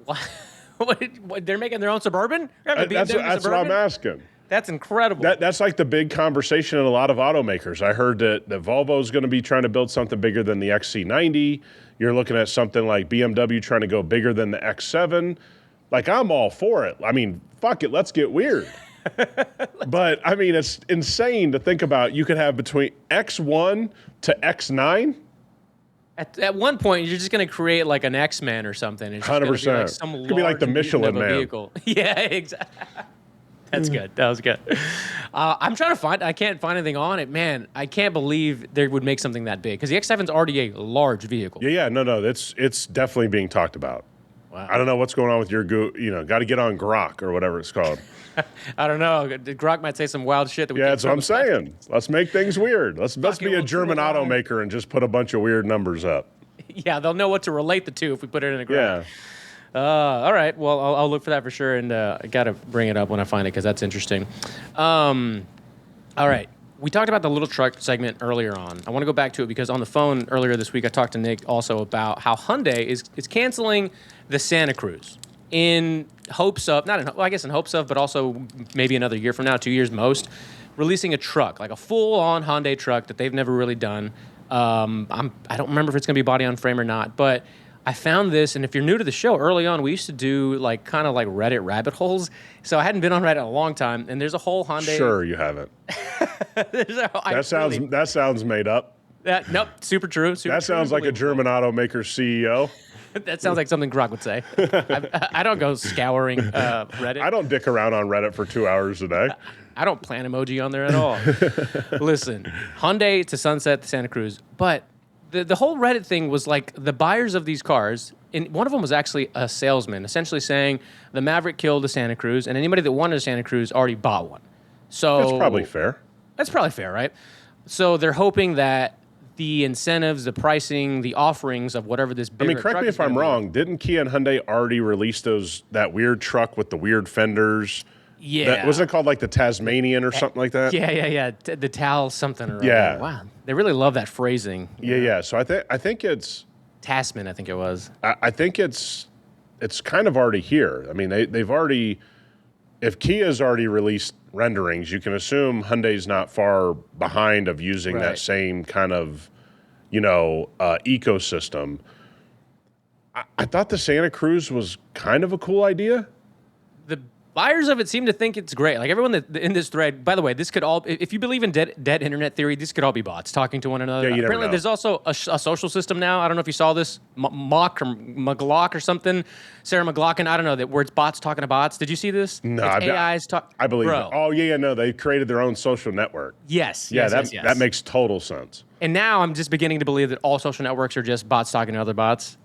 What, they're making their own Suburban?
That's what I'm asking.
That's incredible.
That's like the big conversation in a lot of automakers. I heard that Volvo's going to be trying to build something bigger than the XC90. You're looking at something like BMW trying to go bigger than the X7. Like, I'm all for it. I mean, fuck it, let's get weird. But, I mean, it's insane to think about. You could have between X1 to X9.
At one point, you're just going to create like an X-Man or something. It's
100%. It could be like the Michelin Man.
Vehicle. Yeah, exactly. That's good. That was good. I'm trying to find. I can't find anything on it. Man, I can't believe they would make something that big because the X7's already a large vehicle.
Yeah, no. It's definitely being talked about.
Wow.
I don't know what's going on with your got to get on Grok or whatever it's called.
I don't know. Grok might say some wild shit.
That's what I'm saying. Let's make things weird. Let's be a German automaker and just put a bunch of weird numbers up.
Yeah, they'll know what to relate the two if we put it in a graph.
Yeah.
All right. Well, I'll look for that for sure, and I got to bring it up when I find it because that's interesting. All right. We talked about the little truck segment earlier on. I want to go back to it because on the phone earlier this week, I talked to Nick also about how Hyundai is canceling the Santa Cruz in hopes of, I guess in hopes of, but also maybe another year from now, 2 years most, releasing a truck, like a full-on Hyundai truck that they've never really done. I don't remember if it's going to be body on frame or not, but I found this, and if you're new to the show, early on we used to do like kind of like Reddit rabbit holes. So I hadn't been on Reddit in a long time, and there's a whole Hyundai.
Sure, you haven't. That sounds made up.
Nope, super true.
That sounds like a German automaker CEO.
That sounds like something Grok would say. I don't go scouring Reddit.
I don't dick around on Reddit for 2 hours a day.
I don't plan emoji on there at all. Listen, Hyundai to sunset the Santa Cruz, but the whole Reddit thing was like the buyers of these cars, and one of them was actually a salesman, essentially saying the Maverick killed the Santa Cruz, and anybody that wanted a Santa Cruz already bought one. So
that's probably fair.
That's probably fair, right? So they're hoping that the incentives, the pricing, the offerings of whatever this bigger
correct
truck
me if I'm wrong. Didn't Kia and Hyundai already release that weird truck with the weird fenders?
Yeah.
Wasn't it called like the Tasmanian or something like that?
Yeah. The Tal something or other.
Yeah.
Wow. They really love that phrasing.
Yeah. So I think it's
Tasman, I think it was.
I think it's kind of already here. I mean, they've already, if Kia's already released renderings, you can assume Hyundai's not far behind of using that same kind of, ecosystem. I thought the Santa Cruz was kind of a cool idea.
The buyers of it seem to think it's great. Like everyone in this thread, by the way, this could all, if you believe in dead internet theory, this could all be bots talking to one another.
Yeah,
Apparently, there's also a social system now. I don't know if you saw this, Mock or McGlock or something, Sarah McLaughlin. I don't know, where it's bots talking to bots. Did you see this?
No,
it's AIs talk.
I believe it. Oh, yeah, no, they created their own social network.
Yes.
That makes total sense.
And now I'm just beginning to believe that all social networks are just bots talking to other bots.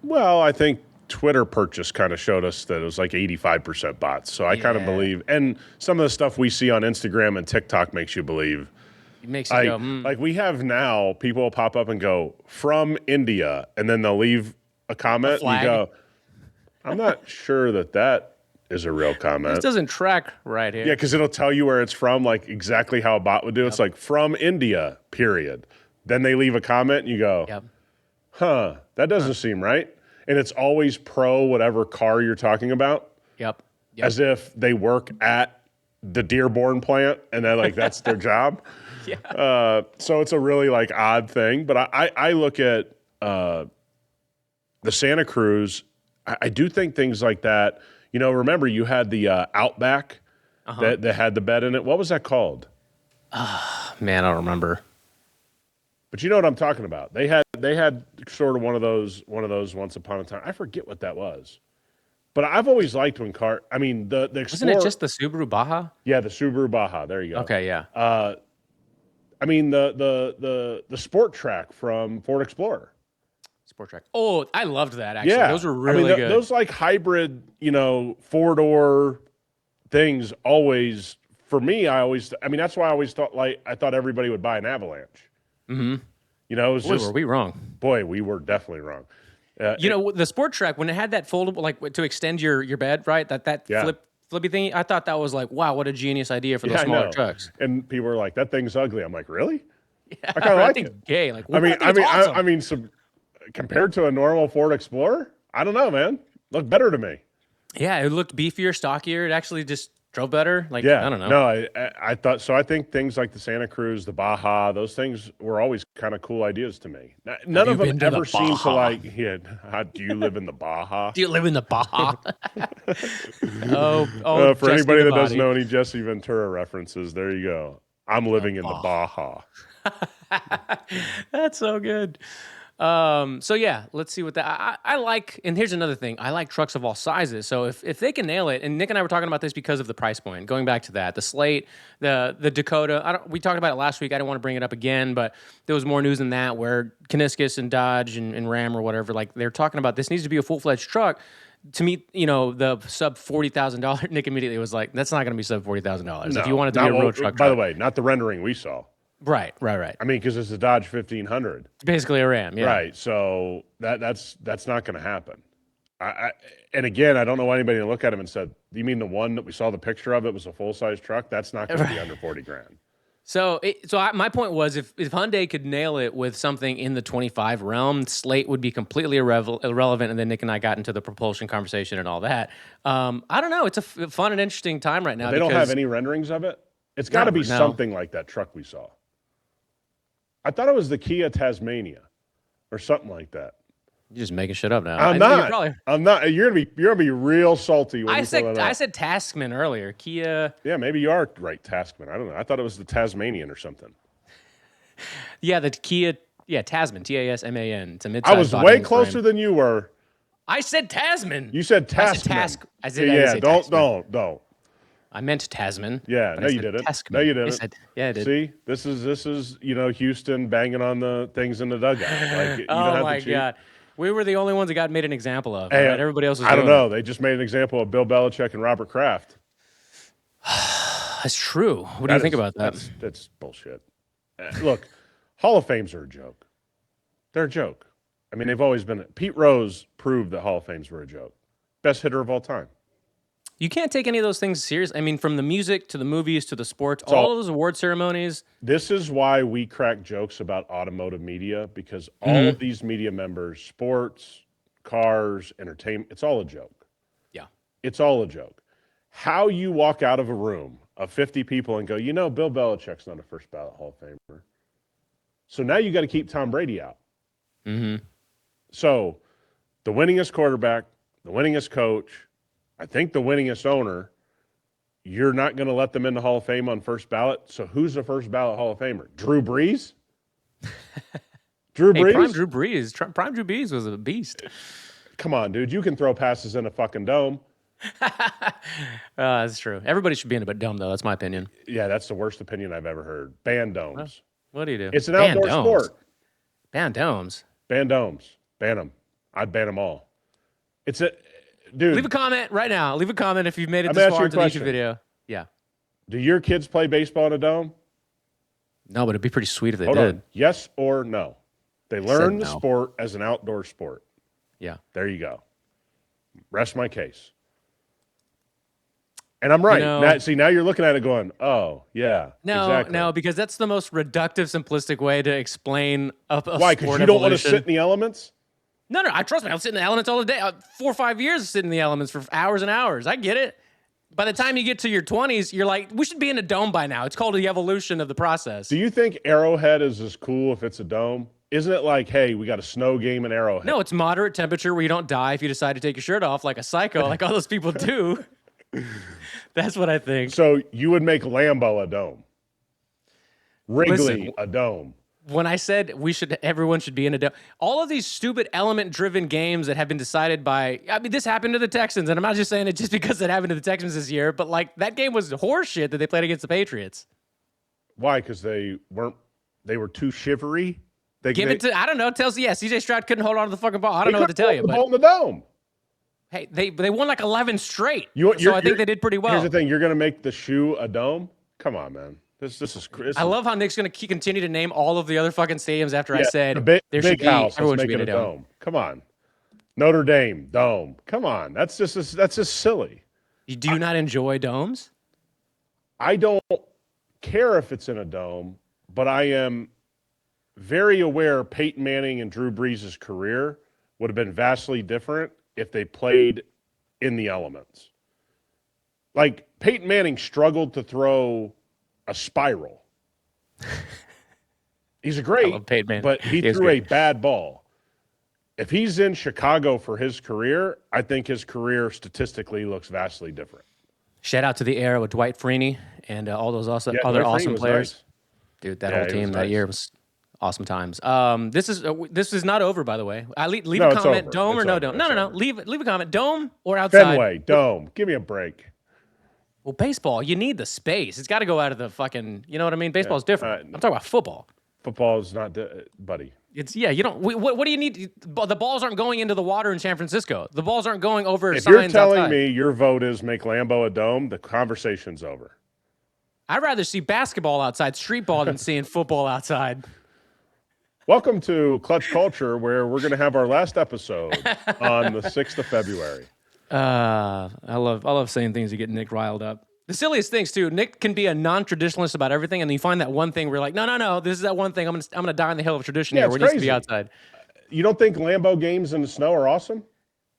Well, I think Twitter purchase kind of showed us that it was like 85% bots. So I kind of believe, and some of the stuff we see on Instagram and TikTok makes you believe.
It makes you go,
Like we have now, people will pop up and go, from India, and then they'll leave a comment. And you go, I'm not sure that is a real comment.
This doesn't track right here.
Yeah, because it'll tell you where it's from, like exactly how a bot would do. It's like, from India, period. Then they leave a comment, and you go, that doesn't seem right. And it's always pro whatever car you're talking about.
Yep.
As if they work at the Dearborn plant and they're like, that's their job.
Yeah.
So it's a really like odd thing. But I look at the Santa Cruz. I do think things like that. Remember you had the Outback that had the bed in it. What was that called?
Man, I don't remember.
But you know what I'm talking about. They had sort of one of those once upon a time. I forget what that was. But I've always liked when the Explorer.
Wasn't it just the Subaru Baja?
Yeah, the Subaru Baja. There you go.
Okay, yeah.
The Sport Track from Ford Explorer.
Sport Track. Oh, I loved that actually.
Yeah.
Those were really good.
Those like hybrid, four-door things always, for me, that's why I thought everybody would buy an Avalanche.
Mm-hmm.
It was
were we wrong?
Boy, we were definitely wrong.
The Sport Track, when it had that foldable, like to extend your bed, right? That flippy thingy, I thought that was like, wow, what a genius idea for those smaller trucks.
And people were like, that thing's ugly. I'm like, really?
Yeah,
I kind of like it.
Gay. Like,
awesome. Compared to a normal Ford Explorer, I don't know, man. Looked better to me.
Yeah, it looked beefier, stockier. It actually just drove better. Like,
yeah,
I don't know.
No, I thought so. I think things like the Santa Cruz, the Baja, those things were always kind of cool ideas to me. None of them ever seemed to like. Yeah, do you live in the Baja?
Do you live in the Baja?
For anybody that doesn't know any Jesse Ventura references, there you go. I'm living in the Baja.
That's so good. So yeah, let's see what that I like. And here's another thing: I like trucks of all sizes. So if they can nail it, and Nick and I were talking about this because of the price point. Going back to that, the Slate, the Dakota. We talked about it last week. I don't want to bring it up again, but there was more news than that where Kaniskus and Dodge and Ram or whatever, like they're talking about this needs to be a full-fledged truck to meet, the sub $40,000. Nick immediately was like, "That's not going to be sub $40,000. If you want it to be a road truck."
By the way, not the rendering we saw.
Right.
I mean, because it's a Dodge 1500.
It's basically a Ram, yeah.
Right. So that's not going to happen. And again, I don't know why anybody didn't look at him and said, "You mean the one that we saw the picture of? It was a full size truck. That's not going to be under 40 grand."
So, my point was, if Hyundai could nail it with something in the 25 realm, Slate would be completely irrelevant. And then Nick and I got into the propulsion conversation and all that. I don't know. It's a fun and interesting time right now.
They don't have any renderings of it. It's got to be something like that truck we saw. I thought it was the Kia Tasmania or something like that.
You're just making shit up now.
I'm not. You're gonna be real salty when you fill that out.
I said Taskman earlier. Kia.
Yeah, maybe you are right, Taskman. I don't know. I thought it was the Tasmanian or something.
Yeah, the Kia. Yeah, Tasman. Tasman. It's a midsize.
I was way closer than you were.
I said Tasman.
You said Taskman.
I said
don't.
I meant Tasman.
Yeah, no, you didn't. No, you didn't.
Yeah, I did.
See, this is Houston banging on the things in the dugout. Like, you don't have
my
to cheat.
God. We were the only ones that got made an example of.
Hey,
right? Everybody else was
I don't know. They just made an example of Bill Belichick and Robert Kraft.
That's true. What do you think about that?
That's bullshit. Look, Hall of Fames are a joke. They're a joke. I mean, they've always been. Pete Rose proved that Hall of Fames were a joke. Best hitter of all time.
You can't take any of those things seriously. I mean, from the music to the movies to the sports, all of those award ceremonies.
This is why we crack jokes about automotive media, because all of these media members, sports, cars, entertainment, it's all a joke.
Yeah.
It's all a joke. How you walk out of a room of 50 people and go, Bill Belichick's not a first ballot Hall of Famer. So now you got to keep Tom Brady out.
Mm-hmm.
So the winningest quarterback, the winningest coach, I think the winningest owner, you're not going to let them in the Hall of Fame on first ballot. So who's the first ballot Hall of Famer? Drew Brees?
Prime Drew Brees was a beast.
Come on, dude. You can throw passes in a fucking dome.
That's true. Everybody should be in a dome, though. That's my opinion.
Yeah, that's the worst opinion I've ever heard. Ban domes.
What do you do?
It's an outdoor sport.
Ban domes.
Ban domes. Ban them. I'd ban them all. Dude,
leave a comment right now. Leave a comment if you've made it this far into the YouTube video. Yeah.
Do your kids play baseball in a dome?
No, but it'd be pretty sweet if they
Hold
did.
on. Yes or no? They learn the sport as an outdoor sport.
Yeah.
There you go. Rest my case. And I'm right. Now you're looking at it going, oh, yeah, exactly.
No, because that's the most reductive, simplistic way to explain a
Why? Because you don't want to sit in the elements?
No, trust me. I'll sit in the elements all the day. 4 or 5 years sitting in the elements for hours and hours. I get it. By the time you get to your 20s, you're like, we should be in a dome by now. It's called the evolution of the process.
Do you think Arrowhead is as cool if it's a dome? Isn't it like, hey, we got a snow game in Arrowhead?
No, it's moderate temperature where you don't die if you decide to take your shirt off like a psycho, like all those people do. That's what I think.
So you would make Lambeau a dome. Wrigley a dome.
When I said everyone should be in a dome, all of these stupid element-driven games that have been decided by, this happened to the Texans, and I'm not just saying it just because it happened to the Texans this year, but like that game was horseshit that they played against the Patriots.
Why? Because they were too shivery?
I don't know. CJ Stroud couldn't hold on to the fucking ball. I don't know what to tell you.
But hold the dome.
Hey, they won like 11 straight.
So
I think they did pretty well.
Here's the thing. You're going to make the shoe a dome? Come on, man. This is crazy.
I love how Nick's going to continue to name all of the other fucking stadiums after I said
everyone should be in a dome. Come on. Notre Dame, dome. Come on. That's just silly.
Do you not enjoy domes?
I don't care if it's in a dome, but I am very aware Peyton Manning and Drew Brees' career would have been vastly different if they played in the elements. Like, Peyton Manning struggled to throw a spiral. He's great, but he threw a bad ball. If he's in Chicago for his career, I think his career statistically looks vastly different.
Shout out to the era with Dwight Freeney and all those other awesome players.
Nice.
Dude, that whole team that year was awesome times. This is not over, by the way. Leave a comment, dome or no dome. No. Leave a comment, dome or outside.
Fenway, dome. Give me a break.
Well, baseball, you need the space. It's got to go out of the fucking, you know what I mean? Baseball's different. I'm talking about football.
Football is not, buddy.
You don't, what do you need? The balls aren't going into the water in San Francisco. The balls aren't going over
if
signs outside.
If you're telling me your vote is make Lambeau a dome, the conversation's over.
I'd rather see basketball outside, street ball, than seeing football outside.
Welcome to Clutch Culture, where we're going to have our last episode on the 6th of February.
I love saying things that get Nick riled up. The silliest things too. Nick can be a non-traditionalist about everything, and then you find that one thing where you're like, no, this is that one thing. I'm gonna die on the hill of tradition here.
It's
Where it needs to
crazy.
be outside.
You don't think Lambo games in the snow are awesome?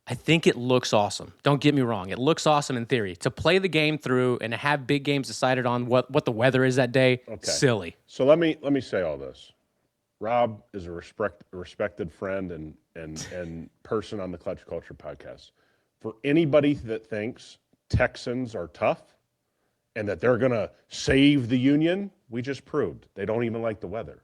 I think it looks awesome. Don't get me wrong. It looks awesome in theory. To play the game through and to have big games decided on what the weather is that day, silly.
So let me say all this. Rob is a respected friend and person on the Clutch Culture podcast. For anybody that thinks Texans are tough and that they're going to save the Union, we just proved they don't even like the weather.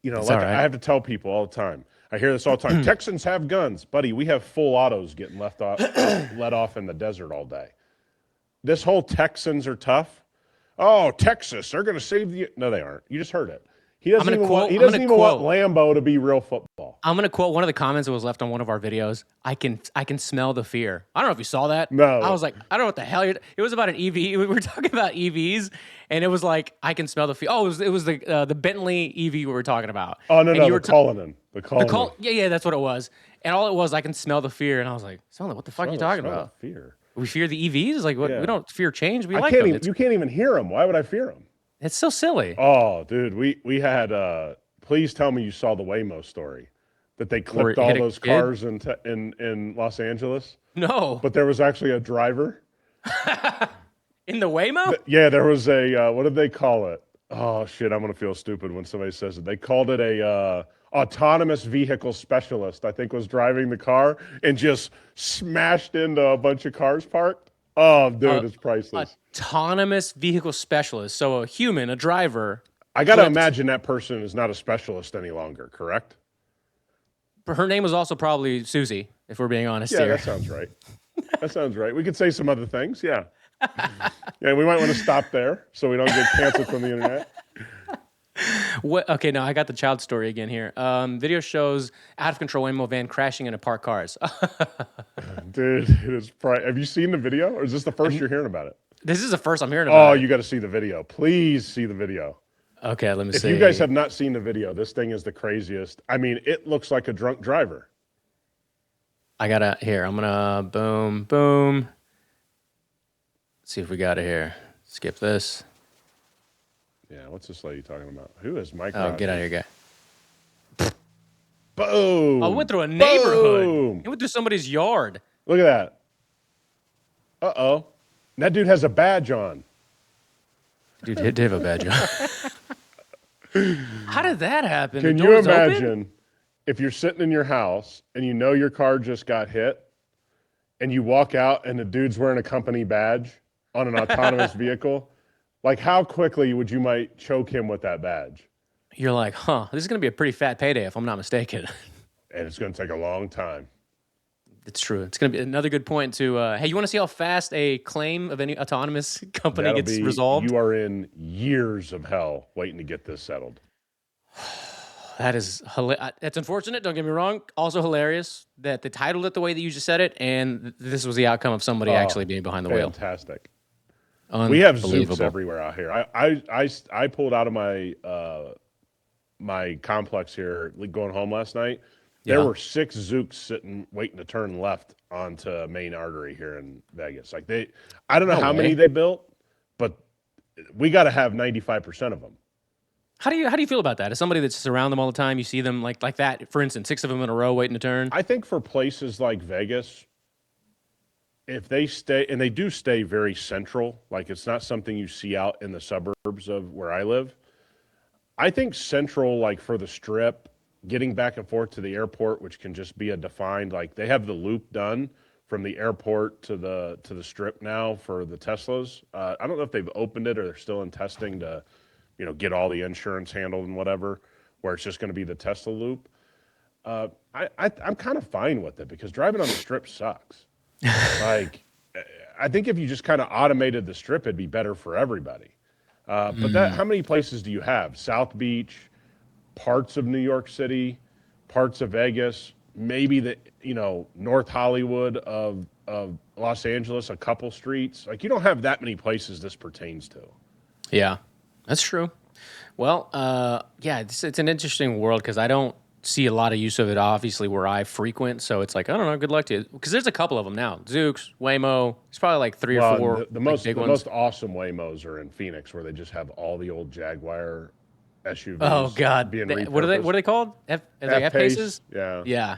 You know, like I have to tell people all the time. I hear this all the time. Texans have guns. Buddy, we have full autos getting let off in the desert all day. This whole Texans are tough. Oh, Texas, they're going to save the... No, they aren't. You just heard it. He doesn't even want Lambo to be real football.
I'm going to quote one of the comments that was left on one of our videos. I can smell the fear. I don't know if you saw that.
No.
I was like, I don't know what the hell it was about an EV. We were talking about EVs, and it was like, I can smell the fear. Oh, it was the Bentley EV we were talking about.
Oh, no, the Cullinan.
Yeah, that's what it was. And all it was, I can smell the fear. And I was like, what the fuck are you talking about?
Fear.
We fear the EVs? Like, what? Yeah. We don't fear change. We like
them.
You
can't even hear them. Why would I fear them?
It's so silly.
Oh, dude, we had... Please tell me you saw the Waymo story that they clipped all those cars in Los Angeles.
No,
but there was actually a driver
in the Waymo.
Yeah, there was a what did they call it? Oh shit, I'm gonna feel stupid when somebody says it. They called it a autonomous vehicle specialist. I think was driving the car and just smashed into a bunch of cars parked. Oh, dude, it's priceless.
Autonomous vehicle specialist. So a human, a driver.
I got to imagine that person is not a specialist any longer, correct?
Her name was also probably Susie, if we're being honest
here.
Yeah,
that sounds right. That sounds right. We could say some other things, yeah. Yeah, we might want to stop there so we don't get canceled from the internet.
Okay, no, I got the child story again here. Video shows out-of-control Waymo van crashing into parked cars.
Dude, it is have you seen the video, or is this the first you're hearing about it?
This is the first I'm hearing about it.
Oh, you got to see the video. Please see the video.
Okay, let me see.
If you guys have not seen the video, this thing is the craziest. I mean, it looks like a drunk driver.
I'm gonna boom. Let's see if we got it here. Skip this.
Yeah, what's this lady talking about? Who is Mike?
Oh, get out of here, guy.
Boom.
I went through a neighborhood.
Boom.
He went through somebody's yard.
Look at that. Uh-oh. That dude has a badge on.
Dude did have a badge on. How did that happen?
Can you imagine if you're sitting in your house and you know your car just got hit and you walk out and the dude's wearing a company badge on an autonomous vehicle? Like, how quickly would you might choke him with that badge?
You're like, this is going to be a pretty fat payday if I'm not mistaken.
And it's going to take a long time.
It's true. It's going to be another good point to, hey, you want to see how fast a claim of any autonomous company gets resolved?
You are in years of hell waiting to get this settled.
That is that's unfortunate. Don't get me wrong. Also hilarious that they titled it the way that you just said it, and this was the outcome of somebody actually being behind the wheel.
Fantastic. We have Zooks everywhere out here. I pulled out of my my complex here going home last night. There were 6 Zooks sitting waiting to turn left onto main artery here in Vegas. Like I don't know how many they built, but we got to have 95% of them.
How do you feel about that? As somebody that's around them all the time, you see them like that. For instance, 6 of them in a row waiting to turn.
I think for places like Vegas, if they stay, and they do stay very central, like it's not something you see out in the suburbs of where I live. I think central, like for the Strip, getting back and forth to the airport, which can just be a defined, like they have the loop done from the airport to the Strip now for the Teslas. I don't know if they've opened it or they're still in testing to, get all the insurance handled and whatever, where it's just going to be the Tesla loop. I'm kind of fine with it because driving on the Strip sucks. Like, I think if you just kind of automated the Strip, it'd be better for everybody. But how many places do you have? South Beach, parts of New York City, parts of Vegas, maybe the North Hollywood of Los Angeles, a couple streets. Like, you don't have that many places this pertains to.
Yeah, that's true. Well, yeah, it's an interesting world because I don't see a lot of use of it, obviously, where I frequent. So it's like, I don't know, good luck to you. Because there's a couple of them now. Zoox, Waymo. It's probably like three or
Well,
four
the
like,
most
big
the
ones.
most awesome Waymos are in Phoenix, where they just have all the old Jaguar
Oh,
SUVs
God.
being
What are they? What
repurposed.
are they called? Are they
F-Pace,
F-Paces?
yeah.
Yeah.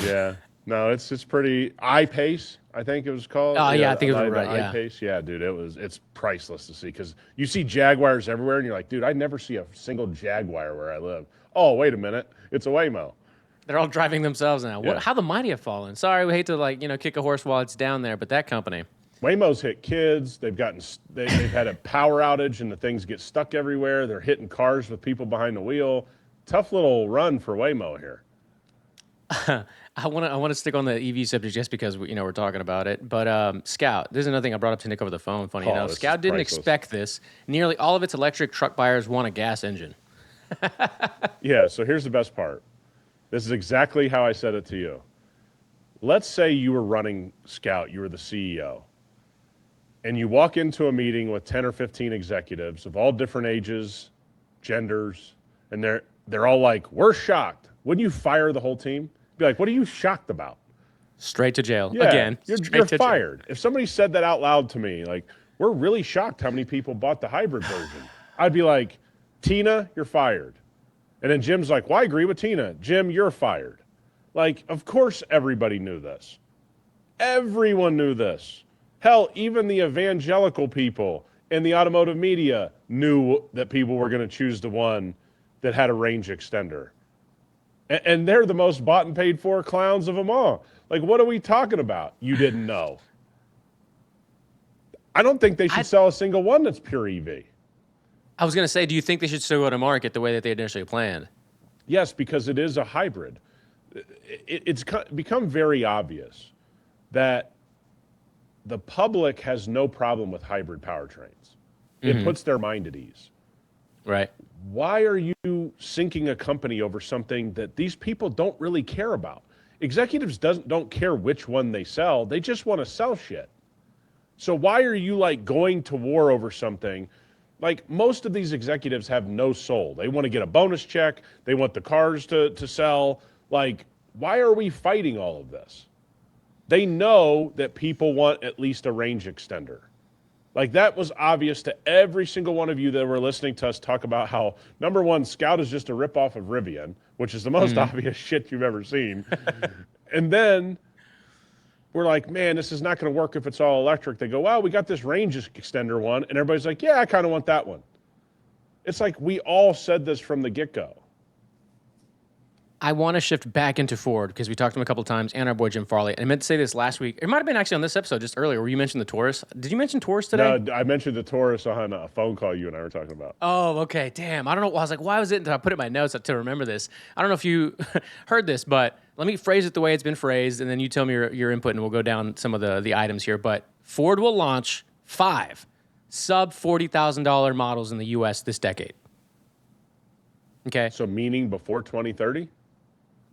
Yeah. No, it's pretty I-Pace, I think it was called.
Oh,
Yeah,
yeah, I think it was
the
right. Yeah.
I-Pace. Yeah, dude, it's priceless to see because you see Jaguars everywhere and you're like, dude, I never see a single Jaguar where I live. Oh, wait a minute. It's a Waymo.
They're all driving themselves now.
Yeah.
How the mighty have fallen. Sorry, we hate to kick a horse while it's down there, but that company.
Waymo's hit kids. They've had a power outage and the things get stuck everywhere. They're hitting cars with people behind the wheel. Tough little run for Waymo here.
I want to stick on the EV subject just because we're talking about it. But Scout, this is another thing I brought up to Nick over the phone. Funny enough,
This is
Scout didn't
priceless.
expect this. Nearly all of its electric truck buyers want a gas engine.
Yeah, so here's the best part. This is exactly how I said it to you. Let's say you were running Scout, you were the CEO, and you walk into a meeting with 10 or 15 executives of all different ages, genders, and they're all like, "We're shocked." Wouldn't you fire the whole team? Be like, "What are you shocked about?"
Straight to jail.
Yeah,
Again,
you're
straight to jail.
fired. If somebody said that out loud to me, like, "We're really shocked how many people bought the hybrid version," I'd be like, "Tina, you're fired." And then Jim's like, "Well, I agree with Tina. Jim, you're fired." Like, of course everybody knew this. Everyone knew this. Hell, even the evangelical people in the automotive media knew that people were going to choose the one that had a range extender. And they're the most bought and paid for clowns of them all. Like, what are we talking about? You didn't know. I don't think they should sell a single one that's pure EV.
I was going to say, do you think they should still go to market the way that they initially planned?
Yes, because it is a hybrid. It's become very obvious that the public has no problem with hybrid powertrains. It puts their mind at ease.
Right.
Why are you sinking a company over something that these people don't really care about? Executives don't care which one they sell. They just want to sell shit. So why are you like going to war over something? Like, most of these executives have no soul. They want to get a bonus check. They want the cars to sell. Like, why are we fighting all of this? They know that people want at least a range extender. Like, that was obvious to every single one of you that were listening to us talk about how, number one, Scout is just a ripoff of Rivian, which is the most obvious shit you've ever seen. And then we're like, man, this is not going to work if it's all electric. They go, well, we got this range extender one. And everybody's like, yeah, I kind of want that one. It's like we all said this from the get-go.
I want to shift back into Ford because we talked to him a couple of times and our boy Jim Farley. And I meant to say this last week. It might have been actually on this episode just earlier where you mentioned the Taurus. Did you mention Taurus today?
No, I mentioned the Taurus on a phone call you and I were talking about.
Oh, okay. Damn. I don't know. I was like, why was it? Did I put it in my notes to remember this? I don't know if you heard this, but let me phrase it the way it's been phrased, and then you tell me your input, and we'll go down some of the items here. But Ford will launch 5 sub $40,000 models in the U.S. this decade. Okay.
So meaning before 2030?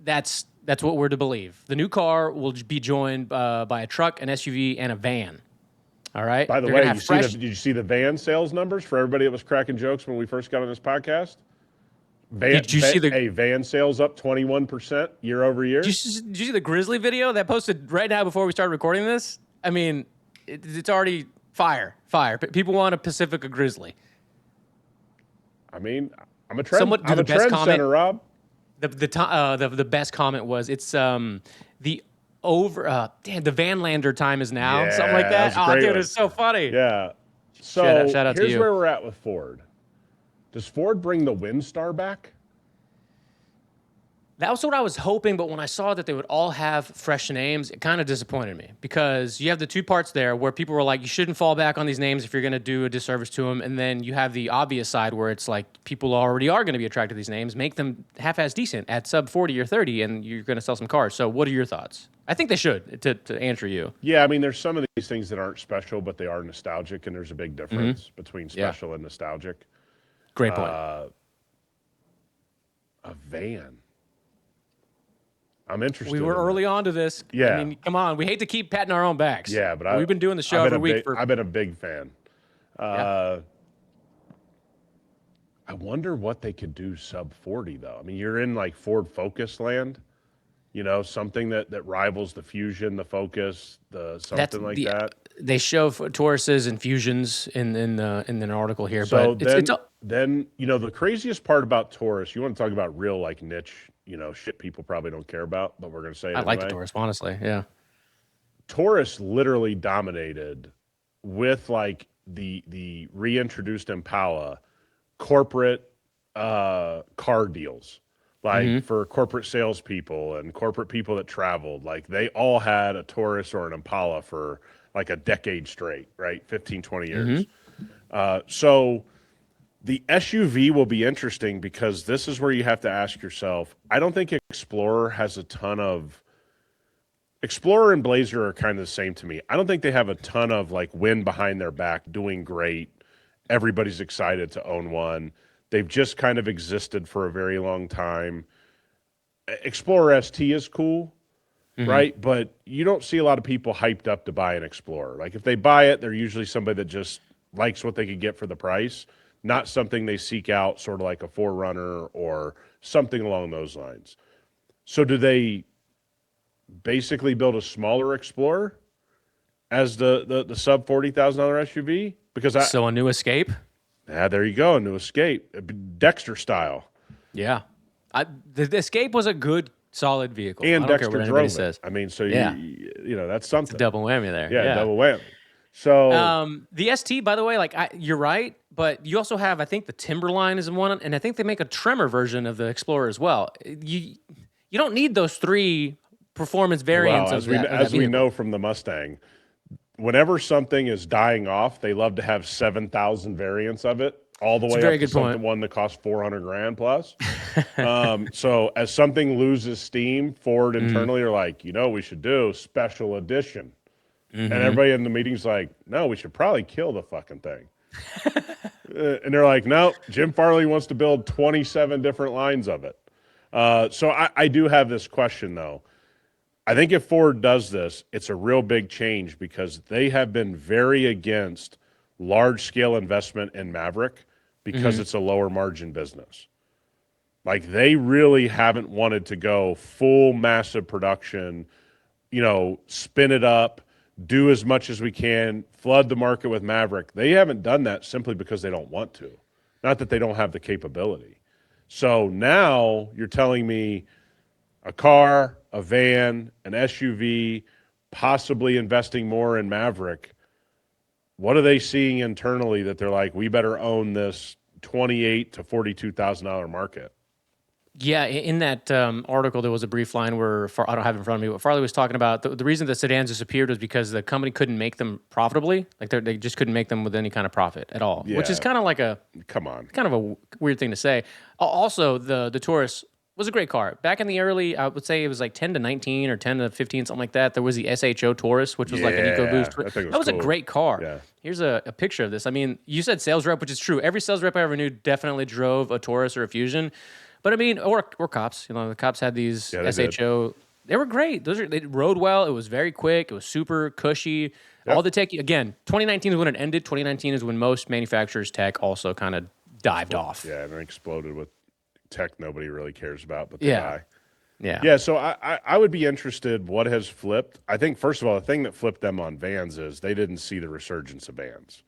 That's what we're to believe. The new car will be joined by a truck, an SUV, and a van. All right.
By the way, did you see the van sales numbers for everybody that was cracking jokes when we first got on this podcast?
Did you see the
van sales up 21% year over year?
Did you see the Grizzly video that posted right now before we started recording this? I mean, it's already fire. People want a Pacifica Grizzly.
I mean, I'm a trendsetter, Rob.
The best comment was the Vanlander time is now, something like that. Oh, dude, it's so funny.
Yeah. So
shout out to you.
Here's where we're at with Ford. Does Ford bring the Windstar back?
That was what I was hoping, but when I saw that they would all have fresh names, it kind of disappointed me because you have the two parts there where people were like, you shouldn't fall back on these names if you're going to do a disservice to them, and then you have the obvious side where it's like people already are going to be attracted to these names, make them half-ass decent at sub 40 or 30, and you're going to sell some cars. So what are your thoughts? I think they should, to answer you.
Yeah, I mean, there's some of these things that aren't special, but they are nostalgic, and there's a big difference between special and nostalgic.
Great point.
A van. I'm interested.
We were early on to this.
Yeah.
I mean, come on. We hate to keep patting our own backs.
Yeah, but
we've been doing the show every week for.
I've been a big fan.
Yeah.
I wonder what they could do sub 40 though. I mean, you're in like Ford Focus land, something that rivals the Fusion, the Focus, the something like that.
They show Tauruses and Fusions in an article here,
So
but
then the craziest part about Taurus, you want to talk about real like niche, shit people probably don't care about, but we're gonna say it
I
anyway.
like the Taurus, honestly. Yeah.
Taurus literally dominated with like the reintroduced Impala corporate car deals, like for corporate salespeople and corporate people that traveled. Like they all had a Taurus or an Impala for like a decade straight, right? 15, 20 years. So the SUV will be interesting because this is where you have to ask yourself, I don't think Explorer has a ton of Explorer and Blazer are kind of the same to me. I don't think they have a ton of like wind behind their back, doing great. Everybody's excited to own one. They've just kind of existed for a very long time. Explorer ST is cool, right? But you don't see a lot of people hyped up to buy an Explorer. Like if they buy it, they're usually somebody that just likes what they could get for the price, not something they seek out, sort of like a 4Runner or something along those lines. So do they basically build a smaller Explorer as the sub $40,000 SUV? Because
So a new Escape?
there you go, a new Escape, Dexter style.
Yeah. The Escape was a good, solid vehicle.
And
I don't
Dexter
care what
drove
anybody
it.
says.
I mean, so
Yeah.
that's something.
Double whammy there.
Yeah, double whammy. So
The ST, by the way, you're right, but you also have, I think, the Timberline is one, and I think they make a Tremor version of the Explorer as well. You don't need those three performance variants
well,
of that.
as we know from the Mustang, whenever something is dying off, they love to have 7,000 variants of it, all the way up to something one that costs $400,000 plus. So as something loses steam, Ford internally are like, we should do special edition. And everybody in the meeting's like, no, we should probably kill the fucking thing. And they're like, no, Jim Farley wants to build 27 different lines of it. So I do have this question, though. I think if Ford does this, it's a real big change because they have been very against large-scale investment in Maverick because it's a lower margin business. Like they really haven't wanted to go full massive production, spin it up, do as much as we can, flood the market with Maverick. They haven't done that simply because they don't want to, not that they don't have the capability. So now you're telling me a car, a van, an SUV, possibly investing more in Maverick. What are they seeing internally that they're like, we better own this $28,000 to $42,000 market?
Yeah, in that article, there was a brief line where, I don't have it in front of me, but Farley was talking about the reason the sedans disappeared was because the company couldn't make them profitably. Like they just couldn't make them with any kind of profit at all, which is kind of like kind of a weird thing to say. Also, the Taurus was a great car. Back in the early, I would say it was like 10 to 19 or 10 to 15, something like that. There was the SHO Taurus, which was like an EcoBoost. That was
cool.
a great car.
Yeah.
Here's a picture of this. I mean, you said sales rep, which is true. Every sales rep I ever knew definitely drove a Taurus or a Fusion. But I mean, or cops. The cops had these SHO. They were great. They rode well. It was very quick. It was super cushy. Yep. All the tech. Again, 2019 is when it ended. 2019 is when most manufacturers' tech also kind of dived off.
Yeah, and it exploded with tech nobody really cares about, but they buy.
Yeah.
So I would be interested what has flipped. I think, first of all, the thing that flipped them on vans is they didn't see the resurgence of vans.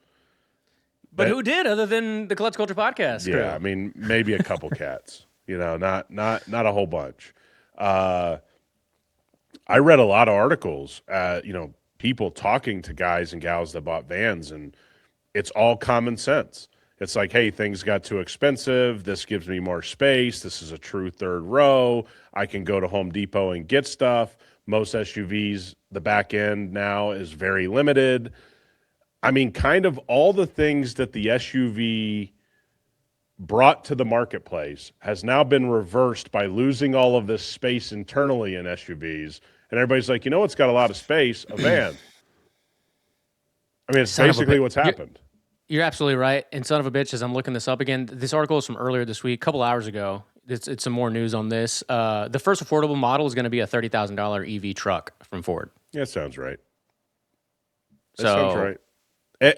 But who did other than the Clutch Culture podcast?
Yeah, I mean, maybe a couple cats. Not a whole bunch. I read a lot of articles, people talking to guys and gals that bought vans, and it's all common sense. It's like, hey, things got too expensive. This gives me more space. This is a true third row. I can go to Home Depot and get stuff. Most SUVs, the back end now is very limited. I mean, kind of all the things that the SUV brought to the marketplace has now been reversed by losing all of this space internally in SUVs. And everybody's like, what's got a lot of space? A van. I mean, it's basically what's happened.
You're absolutely right. And son of a bitch, as I'm looking this up again, this article is from earlier this week, a couple hours ago. it's some more news on this. The first affordable model is going to be a $30,000 EV truck from Ford.
Yeah, that sounds right. That sounds
So
right.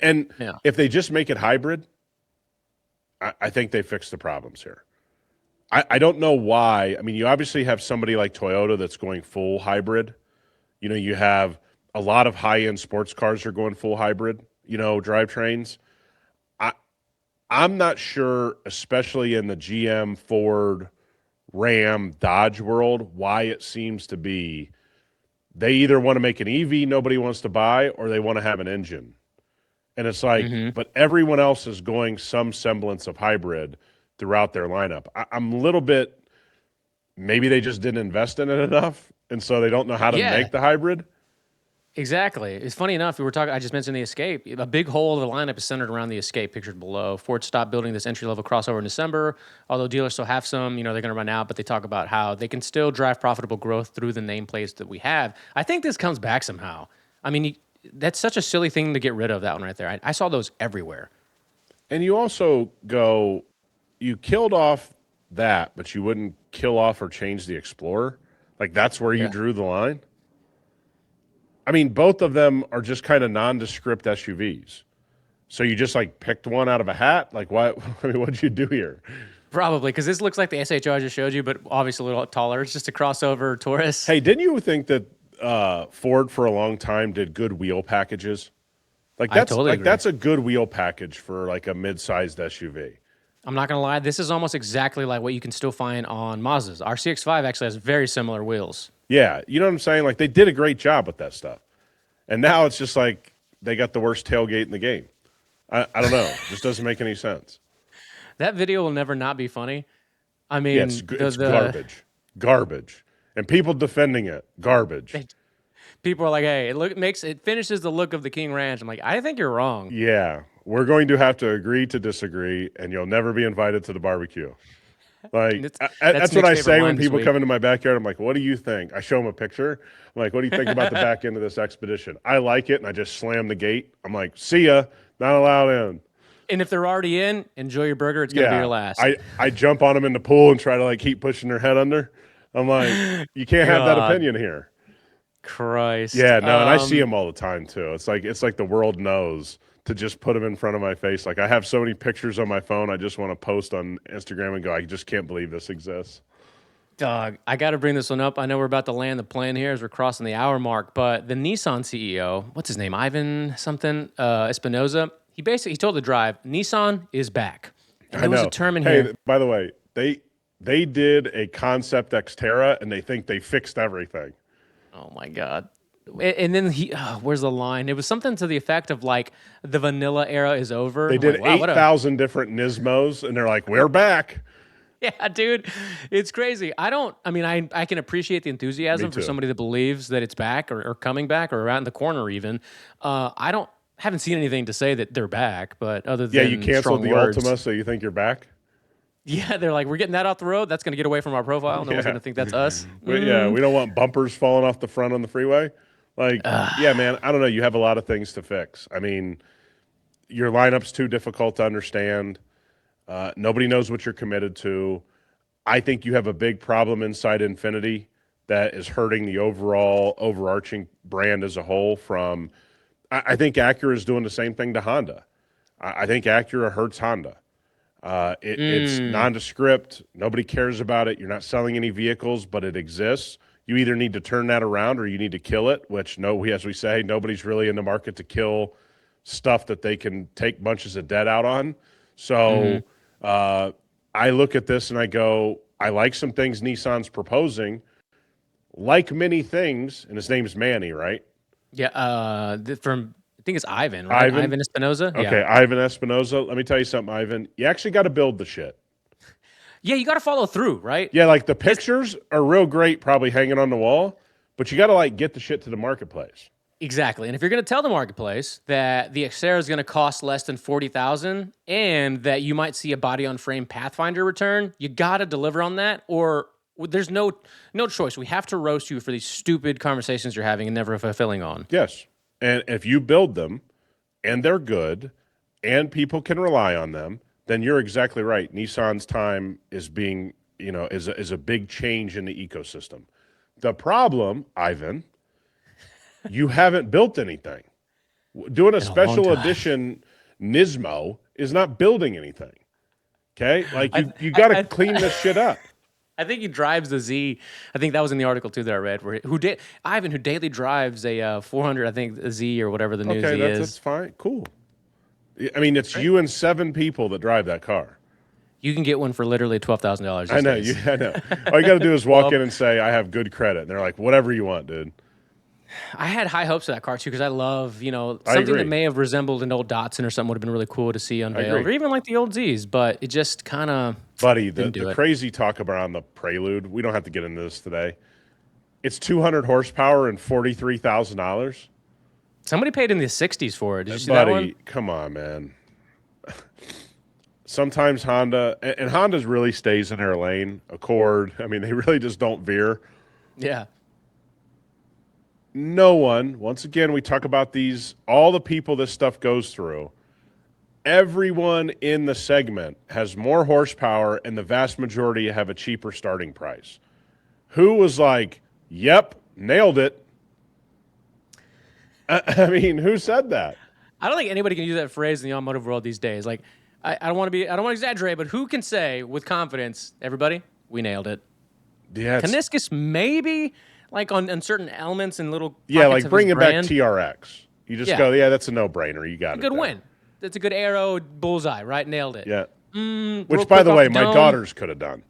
And
yeah,
if they just make it hybrid, I think they fix the problems here. I don't know why. I mean, you obviously have somebody like Toyota that's going full hybrid. You know, you have a lot of high-end sports cars are going full hybrid, drivetrains. I, I'm not sure, especially in the GM, Ford, Ram, Dodge world, why it seems to be they either want to make an EV nobody wants to buy or they want to have an engine. And it's like,
hmm
but everyone else is going some semblance of hybrid throughout their lineup. I'm a little bit, maybe they just didn't invest in it enough, and so they don't know how to
yeah,
make the hybrid.
exactly. It's funny enough. We were talking. I just mentioned the Escape. A big hole of the lineup is centered around the Escape, pictured below. Ford stopped building this entry level crossover in December. Although dealers still have some, they're going to run out. But they talk about how they can still drive profitable growth through the nameplates that we have. I think this comes back somehow. I mean, that's such a silly thing to get rid of. That one right there. I saw those everywhere.
And you also go, you killed off that, but you wouldn't kill off or change the Explorer. Like that's where you
Yeah.
drew the line. I mean, both of them are just kind of nondescript SUVs. So you just like picked one out of a hat? Like what? I mean, what'd you do here?
Probably because this looks like the SHO I just showed you, but obviously a little taller. It's just a crossover Taurus.
Hey, didn't you think that Ford for a long time did good wheel packages?
I totally agree.
That's a good wheel package for like a mid-sized SUV.
I'm not gonna lie. This is almost exactly like what you can still find on Mazdas. Our CX-5 actually has very similar wheels.
Yeah, you know what I'm saying? Like they did a great job with that stuff. And now it's just like they got the worst tailgate in the game. I don't know. It just doesn't make any sense.
That video will never not be funny. I
Yeah,
mean,
it's garbage. Garbage. And people defending it, garbage.
people are like, "Hey, it finishes the look of the King Ranch." I'm like, I think you're wrong.
Yeah, we're going to have to agree to disagree, and you'll never be invited to the barbecue. Like
That's
that's what
Nick's
I
favorite
say
line
when
this
people
week.
come into my backyard. I'm like, "What do you think?" I show them a picture. I'm like, "What do you think about the back end of this expedition?" I like it, and I just slam the gate. I'm like, "See ya, not allowed in."
And if they're already in, enjoy your burger. It's gonna be your
Yeah,
last.
I jump on them in the pool and try to like keep pushing their head under. I'm like, you can't have that
God,
opinion here.
Christ.
Yeah, no, and I see them all the time too. It's like the world knows to just put them in front of my face. Like I have so many pictures on my phone, I just want to post on Instagram and go, I just can't believe this exists.
Dog, I got to bring this one up. I know we're about to land the plane here as we're crossing the hour mark, but the Nissan CEO, what's his name, Ivan something, Espinoza, he told the Drive, Nissan is back, and
I
there was a
know.
term in
Hey,
here.
by the way, they did a concept Xterra and they think they fixed everything.
Oh my god! And then where's the line? It was something to the effect of like the vanilla era is over.
They
I'm like,
did
wow, what a
8,000 different Nismos and they're like, we're back.
yeah, dude, it's crazy. I can appreciate the
Me
enthusiasm for
too.
somebody that believes that it's back or coming back or around the corner even. I don't haven't seen anything to say that they're back, but other
Yeah, you
than
canceled
strong
the
words,
Ultima, so you think you're back?
yeah, they're like, we're getting that off the road. That's going to get away from our profile. No one's going
Yeah.
to think that's us.
Yeah, we don't want bumpers falling off the front on the freeway. Like, yeah, man, I don't know. You have a lot of things to fix. I mean, your lineup's too difficult to understand. Nobody knows what you're committed to. I think you have a big problem inside Infinity that is hurting the overall overarching brand as a whole. I think Acura is doing the same thing to Honda. I think Acura hurts Honda. It's
Mm,
nondescript. Nobody cares about it. You're not selling any vehicles, but it exists. You either need to turn that around or you need to kill it, which no, as we say, nobody's really in the market to kill stuff that they can take bunches of debt out on.
hmm
So I look at this and I go, I like some things Nissan's proposing, like many things, and his name's Manny, right?
Yeah, from I think it's Ivan, right?
Ivan.
Ivan Espinoza. Yeah,
Okay, Ivan Espinoza. Let me tell you something, Ivan. You actually got to build the shit.
yeah. You got to follow through, right?
Yeah, like the
This
pictures are real great, probably hanging on the wall, but you got to like get the shit to the marketplace.
exactly. And if you're going to tell the marketplace that the Xterra is going to cost less than 40,000, and that you might see a body on frame Pathfinder return, you got to deliver on that, or there's no choice. We have to roast you for these stupid conversations you're having and never fulfilling on.
Yes, and if you build them and they're good and people can rely on them, then you're exactly right. Nissan's time is being is a big change in the ecosystem. The problem, Ivan, you haven't built anything. Doing a
In a long
special
time.
edition Nismo is not building anything. Okay, like
I,
you
I,
got to
I,
clean this shit up.
I think he drives the Z. I think that was in the article too that I read. Ivan, who daily drives a 400, I think a Z or whatever the new
Okay,
Z
that's
is.
fine. Cool. I mean, it's
Right.
you and 7 people that drive that car.
You can get one for literally $12,000
I
these
know.
days.
I know. All you got to do is walk
Well,
in and say, "I have good credit," and they're like, "Whatever you want, dude."
I had high hopes for that car too because I love,
I
something that
agree.
may have resembled an old Datsun or something would have been really cool to see
I
unveiled,
agree.
or even like the old Z's, but it just kind of
Buddy, the
didn't do it.
crazy talk around the Prelude, we don't have to get into this today. It's 200 horsepower and $43,000.
Somebody paid in the 60s for it. Did you see that one?
Buddy, come on, man. Sometimes Honda, and Honda's really stays in their lane. Accord, I mean, they really just don't veer.
Yeah.
No one, once again, we talk about all the people this stuff goes through. Everyone in the segment has more horsepower, and the vast majority have a cheaper starting price. Who was like, yep, nailed it? I mean, who said that?
I don't think anybody can use that phrase in the automotive world these days. Like, I don't want to exaggerate, but who can say with confidence, everybody, we nailed it?
Yeah,
Kaniskus maybe, like on certain elements and little
yeah,
pockets
like
of
bring
his
it back
brand.
TRX. You just
Yeah.
go, yeah, that's a no-brainer. You got it.
Good
there.
win. That's a good arrow bullseye, right? Nailed it.
Yeah.
Real
Which, by
quick
the
off
way, my
dome.
daughters could have done.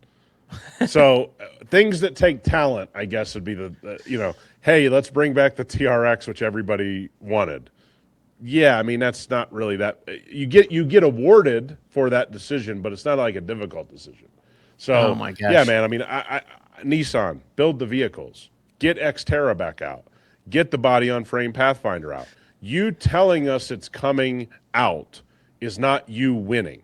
So things that take talent, I guess, would be hey, let's bring back the TRX, which everybody wanted. Yeah, I mean that's not really that. You get awarded for that decision, but it's not like a difficult decision.
Oh
So
my
yeah,
gosh.
man. I mean, Nissan build the vehicles, get Xterra back out, get the body on frame Pathfinder out. You telling us it's coming out is not you winning.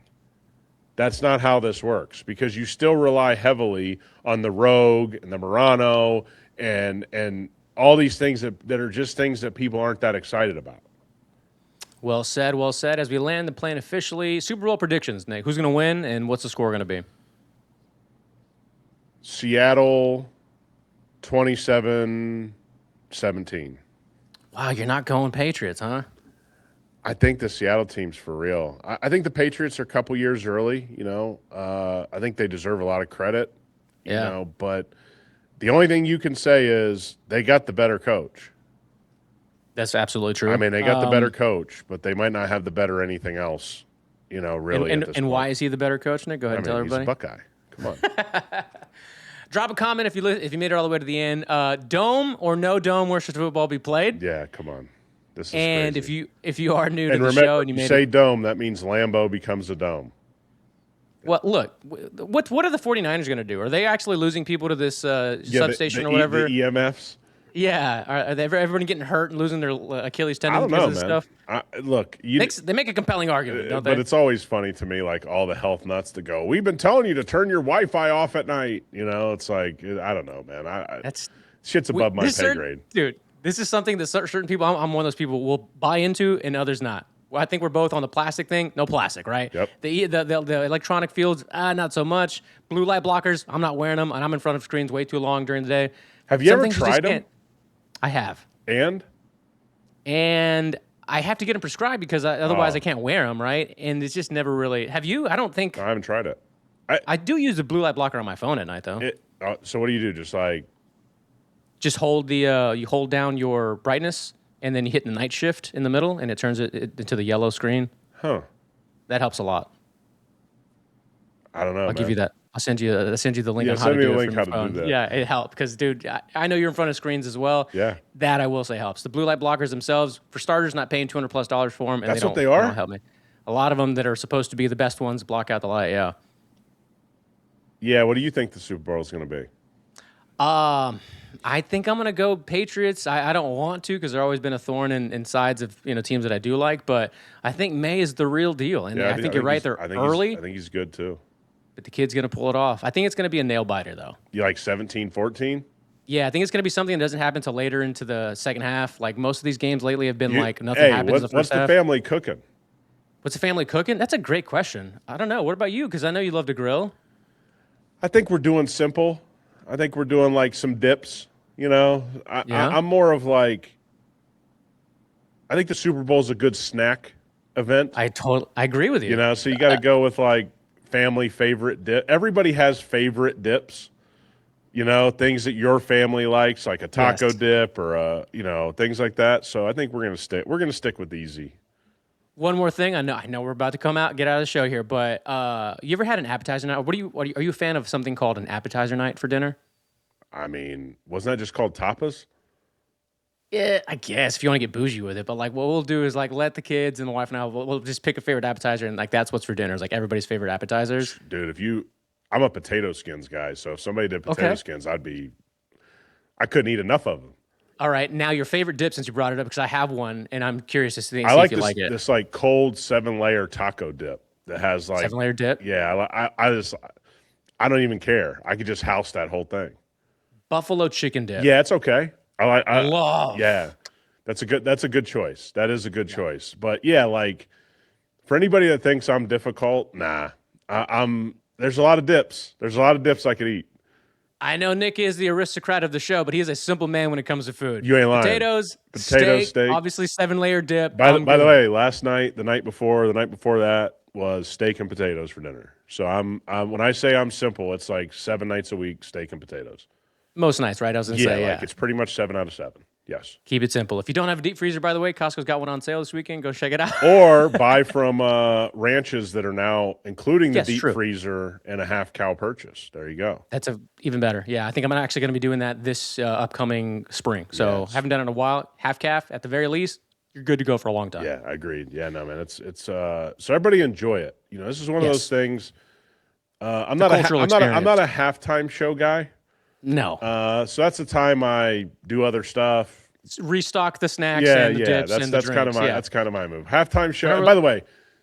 That's not how this works because you still rely heavily on the Rogue and the Murano and all these things that are just things that people aren't that excited about.
Well said, well said. As we land the plane officially, Super Bowl predictions, Nick. Who's going to win and what's the score going to be?
Seattle 27-17.
Wow, you're not going Patriots, huh?
I think the Seattle team's for real. I think the Patriots are a couple years early, I think they deserve a lot of credit,
Yeah.
but the only thing you can say is they got the better coach.
That's absolutely true.
I mean, they got the better coach, but they might not have the better anything else, really
And
at this
and
point.
why is he the better coach, Nick? Go ahead and tell
He's a
everybody.
Buckeye. Come on.
Drop a comment if you made it all the way to the end. Dome or no dome, where should football be played?
Yeah, come on. This is
And
crazy.
if you are new to
And
the
remember,
show and you
you
made
say
it,
dome, that means Lambeau becomes a dome.
well, look, what are the 49ers going to do? Are they actually losing people to this substation or whatever?
The EMFs.
Yeah, are they everybody getting hurt and losing their Achilles
I
tendon
don't
because
know,
of this
man.
stuff?
Look,
They make a compelling argument, don't
but
they?
it's always funny to me, like all the health nuts to go. We've been telling you to turn your Wi-Fi off at night. It's like I don't know, man.
That's
Shit's above my pay grade.
Dude, this is something that certain people, I'm one of those people, will buy into and others not. Well, I think we're both on the plastic thing. No plastic, right?
Yep.
The electronic fields, not so much. Blue light blockers, I'm not wearing them, and I'm in front of screens way too long during the day.
Have you
Some
ever
things just
tried them?
can't. I have.
And
I have to get them prescribed because otherwise
Oh.
I can't wear them, right? And it's just never really. Have you? I don't think.
I haven't tried it.
I do use the blue light blocker on my phone at night, though.
So what do you do? Just like
Just hold you hold down your brightness, and then you hit the night shift in the middle, and it turns it into the yellow screen.
Huh.
That helps a lot.
I don't know.
I'll give you that. I'll send you the link on how
send
to
me
do
the
it
link
from
how
your
to
phone.
do that.
Yeah, it helped because, dude, I know you're in front of screens as well.
Yeah.
That I will say helps. The blue light blockers themselves, for starters, not paying $200+ for them, and
That's
they
what
don't,
they are?
don't help me. A lot of them that are supposed to be the best ones block out the light. Yeah.
Yeah. What do you think the Super Bowl is going to be?
I think I'm gonna go Patriots. I don't want to because there's always been a thorn in sides of teams that I do like, but I think May is the real deal, and
Yeah,
I think you're right. They're
I think
early,
I think he's good too.
but the kid's gonna pull it off. I think it's gonna be a nail biter though.
You like 17-14?
Yeah, I think it's going to be something that doesn't happen until later into the second half. Like most of these games lately have been like nothing
Hey,
happens in the
what's
first half.
the family cooking?
What's the family cooking? That's a great question. I don't know. What about you? Because I know you love to grill.
I think we're doing simple. I think we're doing like some dips. You know,
Yeah.
I'm more of like, I think the Super Bowl is a good snack event.
I agree with
You
you.
know, so you got to go with like family favorite dip. Everybody has favorite dips. You know, things that your family likes, like a taco
Yes.
dip or things like that. So I think we're gonna stick with easy.
One more thing. I know we're about to get out of the show here, but you ever had an appetizer night? Are you a fan of something called an appetizer night for dinner?
I mean, wasn't that just called tapas?
Yeah, I guess if you want to get bougie with it, but like what we'll do is like let the kids and the wife and I we'll just pick a favorite appetizer and like that's what's for dinner. Is like everybody's favorite appetizers.
Dude, I'm a potato skins guy, so if somebody did potato
Okay.
skins, I couldn't eat enough of them.
All right. Now your favorite dip since you brought it up because I have one and I'm curious to see
I
if
like
you like it.
this like cold 7-layer taco dip that has like
7-layer dip.
yeah. I don't even care. I could just house that whole thing.
Buffalo chicken dip.
Yeah, it's okay.
Love.
Yeah, that's a good choice. That is a good choice. But yeah, like for anybody that thinks I'm difficult, nah. I'm there's a lot of dips. There's a lot of dips I could eat.
I know Nick is the aristocrat of the show, but he is a simple man when it comes to food.
You ain't lying.
Potatoes, steak, obviously 7-layer dip.
By the way, last night, the night before that was steak and potatoes for dinner. So I'm when I say I'm simple, it's like 7 nights a week, steak and potatoes.
Most nights, right? I was going to say, yeah.
It's pretty much 7 out of 7. Yes.
Keep it simple. If you don't have a deep freezer, by the way, Costco's got one on sale this weekend. Go check it out.
Or buy from ranches that are now including the deep
true.
freezer and a half cow purchase. There you go.
That's even better. Yeah, I think I'm actually going to be doing that this upcoming spring. So
Yes.
haven't done it in a while. Half calf at the very least. You're good to go for a long time.
Yeah, I agreed. Yeah, no, man. It's so everybody enjoy it. You know, this is one of those things. I'm not a halftime show guy.
No.
So that's the time I do other stuff.
Restock the snacks and the dips and the
that's
drinks.
That's kind of my move. Halftime show. And by the way,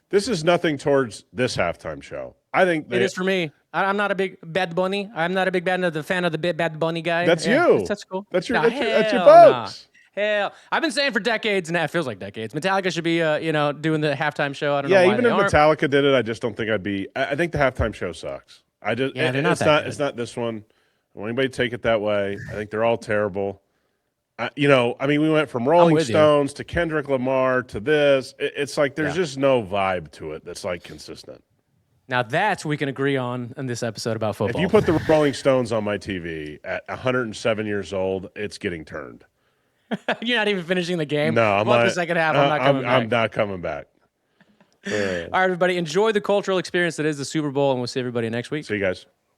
this is nothing towards this halftime show. I think
it is for me. I'm not a big Bad Bunny. I'm not a big fan of the Bad Bunny guy.
That's you.
That's cool.
That's your
Hell
folks.
nah. Hell, I've been saying for decades, and it feels like decades. Metallica should be, doing the halftime show. I don't know why
even if Metallica did it, I just don't think I'd be. I think the halftime show sucks.
They're not that good.
It's not this one. I don't want anybody to take it that way. I think they're all terrible. We went from Rolling Stones to Kendrick Lamar to this. It's like there's just no vibe to it that's like consistent.
Now that's what we can agree on in this episode about football.
If you put the Rolling Stones on my TV at 107 years old, it's getting turned.
You're not even finishing the game.
No, I'm not.
The second half. I'm not coming back.
I'm not coming back.
All right, everybody. Enjoy the cultural experience that is the Super Bowl, and we'll see everybody next week.
See you guys.